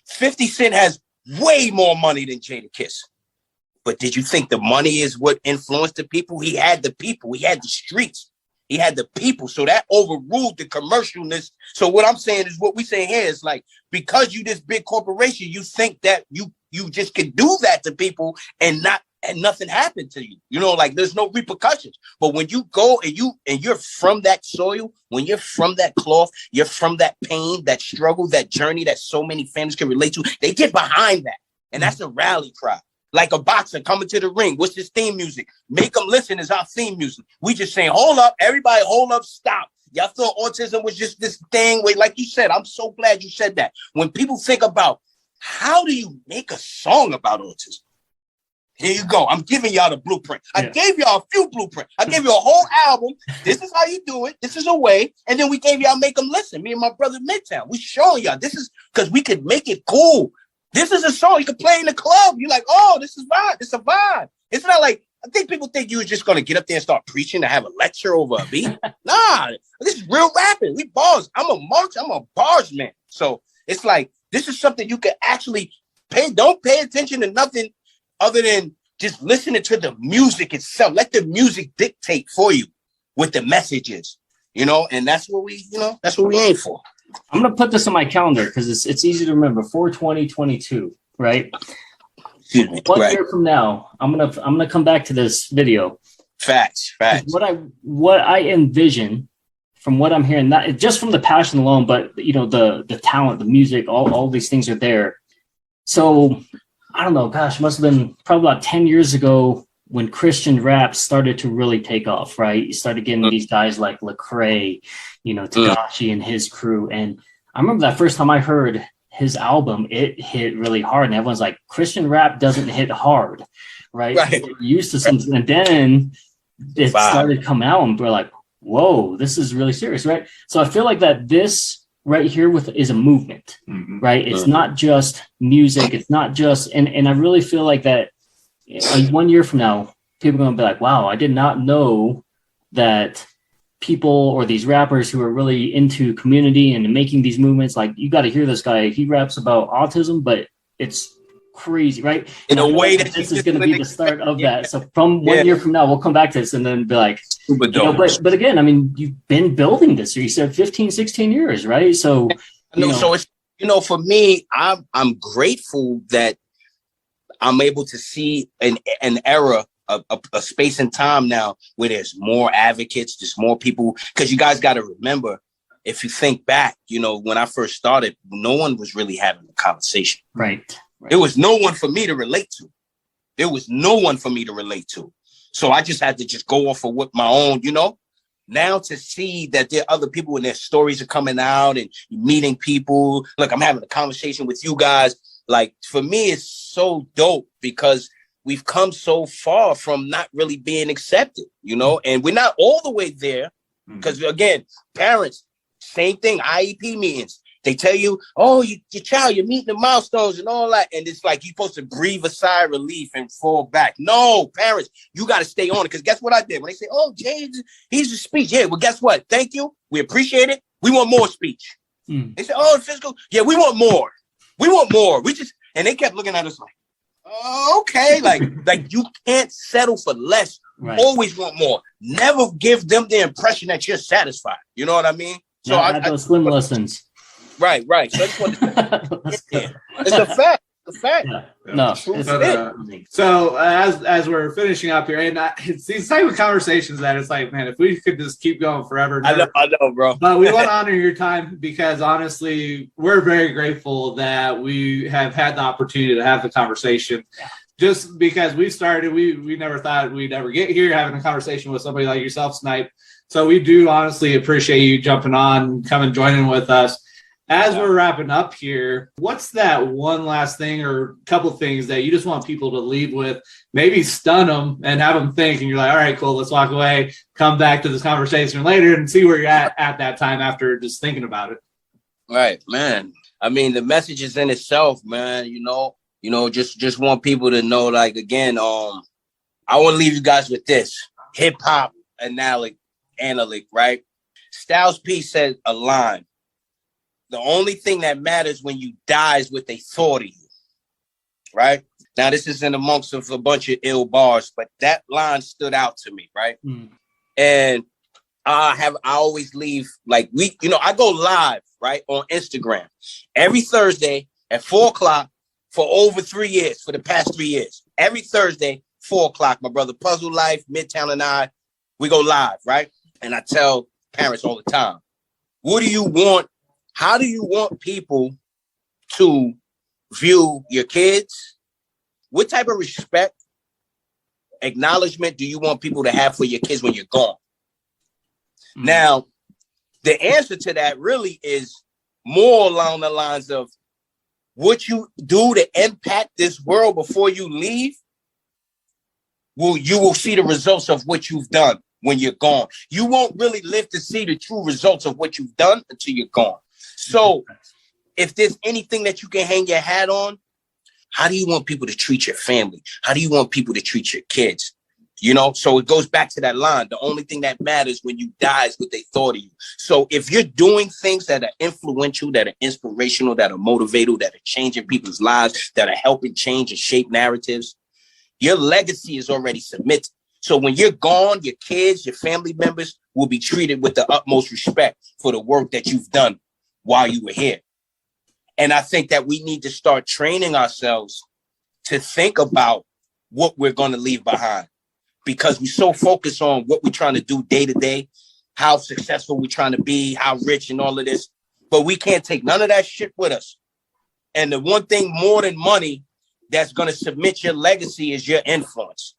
S1: 50 Cent has way more money than Jadakiss. But did you think the money is what influenced the people? He had the people. He had the streets. He had the people. So that overruled the commercialness. So what I'm saying is, what we say here is, like, because you this big corporation, you think that you just can do that to people and nothing happened to you. You know, like, there's no repercussions. But when you go and you're from that soil, when you're from that cloth, you're from that pain, that struggle, that journey that so many families can relate to, they get behind that. And that's a rally cry. Like a boxer coming to the ring. What's his theme music? Make Them Listen is our theme music. We just saying, hold up, everybody, hold up, stop. Y'all thought autism was just this thing. Wait, like you said, I'm so glad you said that. When people think about how do you make a song about autism? Here you go. I'm giving y'all the blueprint. I gave y'all a few blueprints. I gave you a whole album. This is how you do it. This is a way. And then we gave y'all Make Them Listen. Me and my brother Midtown. We showing y'all. This is because we could make it cool. This is a song you can play in the club. You're like, oh, this is vibe. It's a vibe. It's not like, I think people think you were just going to get up there and start preaching to have a lecture over a beat. Nah, this is real rapping. We bars. I'm a bars man. So it's like, this is something you can actually don't pay attention to nothing other than just listening to the music itself. Let the music dictate for you what the message is, you know, and that's what we aim for.
S4: I'm going to put this on my calendar because it's easy to remember. 4/20/22, right?
S1: Excuse me.
S4: One year from now, I'm gonna come back to this video.
S1: Facts.
S4: What I envision from what I'm hearing, not just from the passion alone, but you know, the talent, the music, all these things are there. So I don't know, gosh, must have been probably about 10 years ago when Christian rap started to really take off, right? You started getting these guys like Lecrae, you know, Takashi and his crew. And I remember that first time I heard his album, it hit really hard. And everyone's like, Christian rap doesn't hit hard, right? We're used to something. And then it started coming out and we're like, whoa, this is really serious, right? So I feel like that this right here is a movement, right? It's not just music. It's not just, and I really feel like that 1 year from now, people are going to be like, wow, I did not know that people or these rappers who are really into community and making these movements, like, you got to hear this guy. He raps about autism, but it's crazy, right?
S1: In a way that
S4: this is going to be the start of that. So from 1 year from now, we'll come back to this and then be like, you know, but again, I mean, you've been building this. You said 15, 16 years, right? So,
S1: so it's, you know, for me, I'm grateful that I'm able to see an era, a space and time now where there's more advocates, there's more people. Because you guys got to remember, if you think back, you know, when I first started, no one was really having a conversation.
S4: Right.
S1: There was no one for me to relate to. So I just had to just go off of what my own, you know. Now to see that there are other people and their stories are coming out and meeting people. Look, I'm having a conversation with you guys. Like, for me, it's so dope because we've come so far from not really being accepted, you know, and we're not all the way there because, again, parents, same thing, IEP meetings. They tell you, oh, your child, you're meeting the milestones and all that. And it's like you're supposed to breathe a sigh of relief and fall back. No, parents, you got to stay on it. Because guess what I did? When they say, oh, Jay, here's the speech. Yeah, well, guess what? Thank you. We appreciate it. We want more speech. They said, oh, physical. Yeah, we want more. We want more. And they kept looking at us like, Okay, like you can't settle for less.
S4: Right.
S1: Always want more. Never give them the impression that you're satisfied. You know what I mean?
S4: So I had those swim lessons.
S1: Right. So I just want to it's a fact. It's a fact.
S4: Yeah. No.
S6: So as we're finishing up here, and it's these type of conversations that it's like, man, if we could just keep going forever.
S1: I know, bro.
S6: But we want to honor your time because honestly, we're very grateful that we have had the opportunity to have the conversation. Just because we started, we never thought we'd ever get here having a conversation with somebody like yourself, Snyp. So we do honestly appreciate you jumping on, coming joining with us. As we're wrapping up here, what's that one last thing or couple things that you just want people to leave with? Maybe stun them and have them think, and you're like, all right, cool, let's walk away, come back to this conversation later and see where you're at that time after just thinking about it.
S1: Right, man. I mean, the message is in itself, man. Just want people to know, like, again, I want to leave you guys with this hip hop analytic, right? Styles P said a line. The only thing that matters when you die is what they thought of you, right? Now, this is in amongst of a bunch of ill bars, but that line stood out to me, right? And I always leave, like, I go live, right, on Instagram every Thursday at 4:00 for over 3 years, for the past 3 years. Every Thursday, 4:00, my brother Puzzle Life, Midtown and I, we go live, right? And I tell parents all the time, what do you want? How do you want people to view your kids? What type of respect, acknowledgement do you want people to have for your kids when you're gone? Now, the answer to that really is more along the lines of what you do to impact this world before you leave. You will see the results of what you've done when you're gone. You won't really live to see the true results of what you've done until you're gone. So if there's anything that you can hang your hat on, how do you want people to treat your family? How do you want people to treat your kids? So it goes back to that line. The only thing that matters when you die is what they thought of you. So if you're doing things that are influential, that are inspirational, that are motivational, that are changing people's lives, that are helping change and shape narratives, your legacy is already submitted. So when you're gone, your kids, your family members will be treated with the utmost respect for the work that you've done while you were here. And I think that we need to start training ourselves to think about what we're going to leave behind, because we're so focused on what we're trying to do day to day, how successful we're trying to be, how rich and all of this, but we can't take none of that shit with us. And the one thing more than money that's going to submit your legacy is your influence.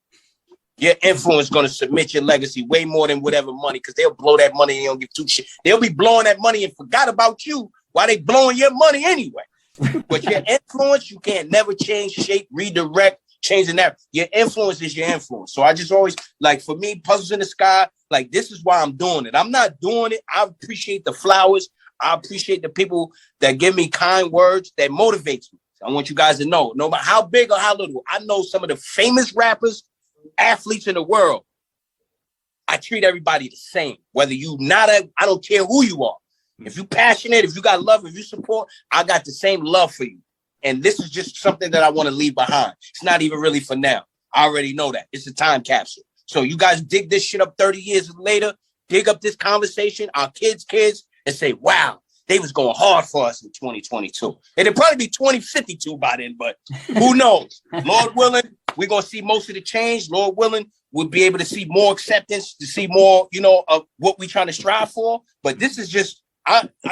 S1: Your influence is going to submit your legacy way more than whatever money, because they'll blow that money and they don't give two shit. They'll be blowing that money and forgot about you while they blowing your money anyway. But your influence, you can't never change, shape, redirect, change the narrative. Your influence is your influence. So I just always, like, for me, Puzzles in the Sky, like, this is why I'm doing it. I'm not doing it. I appreciate the flowers. I appreciate the people that give me kind words that motivates me. I want you guys to know, no matter how big or how little, I know some of the famous rappers, athletes in the world. I treat everybody the same, whether you I don't care who you are. If you're passionate, if you got love, if you support, I got the same love for you. And this is just something that I want to leave behind. It's not even really for now. I already know that. It's a time capsule. So you guys dig this shit up 30 years later, dig up this conversation, our kids, and say, wow, they was going hard for us in 2022. It'll probably be 2052 by then, but who knows? Lord willing, we're going to see most of the change. Lord willing, we'll be able to see more acceptance, to see more, of what we're trying to strive for. But this is just,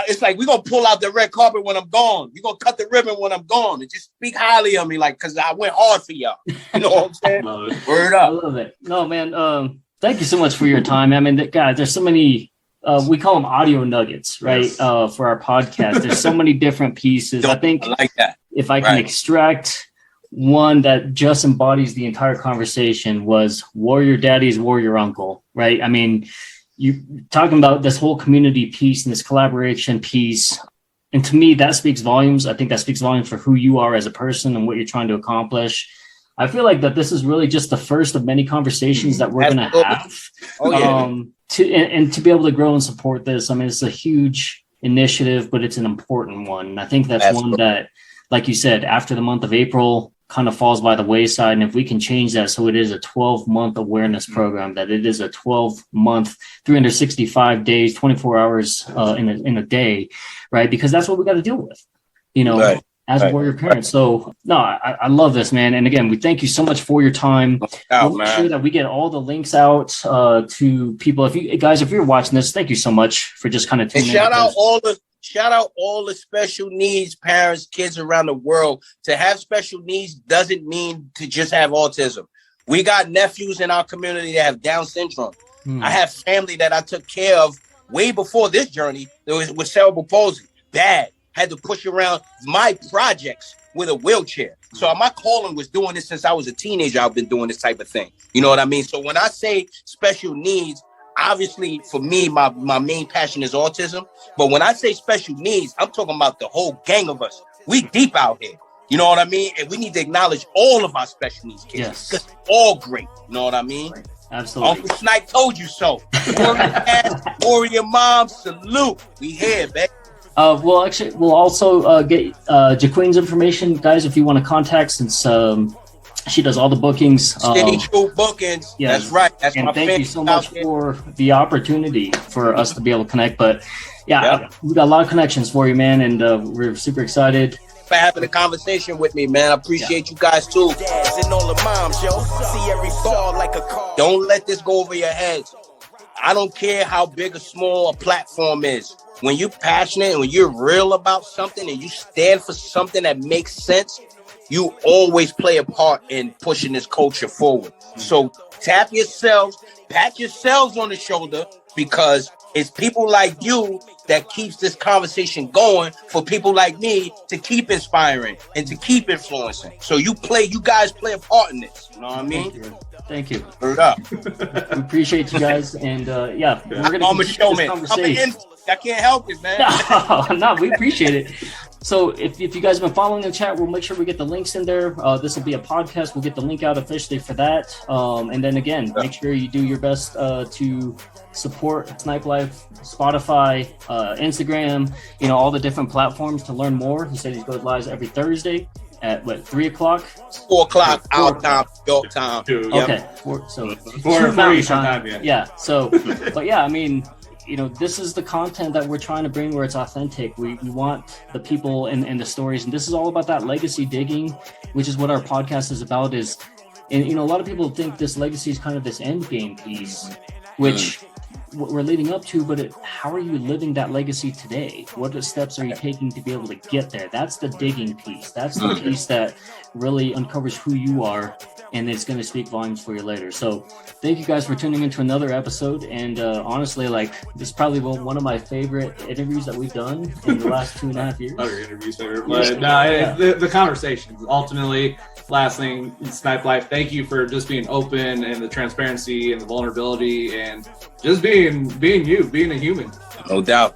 S1: it's like we're going to pull out the red carpet when I'm gone. You're going to cut the ribbon when I'm gone and just speak highly of me, like, because I went hard for y'all. You know what I'm saying? Word up.
S4: I love it. No, man, thank you so much for your time. I mean, God, there's so many, we call them audio nuggets, right? Yes. For our podcast. There's so many different pieces. I think
S1: I like that.
S4: If I can extract one that just embodies the entire conversation was warrior daddy's warrior uncle, right? I mean, you talking about this whole community piece and this collaboration piece. And to me, that speaks volumes. I think that speaks volumes for who you are as a person and what you're trying to accomplish. I feel like that this is really just the first of many conversations that we're going to have.
S1: Oh, yeah.
S4: To be able to grow and support this. I mean, it's a huge initiative, but it's an important one. And I think that's one that, like you said, after the month of April, kind of falls by the wayside. And if we can change that so it is a 12-month awareness program, that it is a 12-month, 365 days, 24 hours in a day, right? Because that's what we got to deal with, you know,
S1: right.
S4: as warrior parents. So no, I love this, man. And again, we thank you so much for your time. We'll make sure that we get all the links out to people. If you're watching this, thank you so much for just kind of tuning in.
S1: Shout out all the special needs parents, kids around the world. To have special needs doesn't mean to just have autism. We got nephews in our community that have Down syndrome. I have family that I took care of way before this journey that was with cerebral palsy. Bad. Had to push around my projects with a wheelchair. So my calling was doing this since I was a teenager. I've been doing this type of thing. You know what I mean? So when I say special needs, obviously for me, my main passion is autism. But when I say special needs, I'm talking about the whole gang of us. We deep out here. You know what I mean? And we need to acknowledge all of our special needs kids.
S4: Yes.
S1: Because all great. You know what I mean?
S4: Absolutely.
S1: Uncle Snyp told you so. Warrior dad, warrior mom, salute. We here, baby.
S4: We'll also get Jaqueen's information, guys, if you want to contact, since she does all the bookings.
S1: City True Bookings. Yeah. That's right. That's
S4: and
S1: my
S4: thank you so much for the opportunity for us to be able to connect. But we got a lot of connections for you, man, and we're super excited
S1: for having a conversation with me, man. I appreciate you guys too. Don't let this go over your heads. I don't care how big or small a platform is. When you're passionate and when you're real about something and you stand for something that makes sense, you always play a part in pushing this culture forward. So pat yourselves on the shoulder, because it's people like you that keeps this conversation going for people like me to keep inspiring and to keep influencing. So you guys play a part in this. You know what I mean?
S4: Thank you.
S1: Word up.
S4: We appreciate you guys. And we're going to continue this conversation.
S1: I can't help it, man.
S4: No, we appreciate it. So if you guys have been following the chat, we'll make sure we get the links in there. This will be a podcast. We'll get the link out officially for that. And then again, make sure you do your best to support Snyp Life, Spotify, Instagram, all the different platforms to learn more. He said he goes live every Thursday at 3 o'clock?
S1: 4 o'clock our time, your time.
S4: Okay. 4 Mountain time. Yeah. So, but yeah, I mean, this is the content that we're trying to bring where it's authentic. We want the people and the stories. And this is all about that legacy digging, which is what our podcast is about. And a lot of people think this legacy is kind of this end game piece, which we're leading up to, but how are you living that legacy today? What steps are you taking to be able to get there? That's the digging piece. That's the piece that really uncovers who you are, and it's going to speak volumes for you later. So thank you guys for tuning into another episode. And honestly, this is probably one of my favorite interviews that we've done in the last 2.5 years.
S6: Other interviews favorite, but the conversations ultimately. Last thing, Snyp Life, thank you for just being open and the transparency and the vulnerability and just being you, being a human.
S1: No doubt.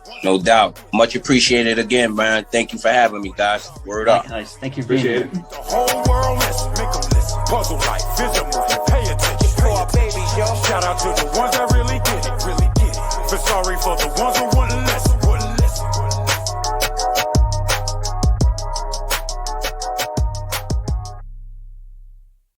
S1: Much appreciated again, man. Thank you for having me, guys. Word up.
S4: Guys, thank you for being here.
S3: The whole world listen, make them listen. Puzzle life, vision movement, pay attention. For our babies, yo. Shout out to the ones that really get it. But sorry for the ones who want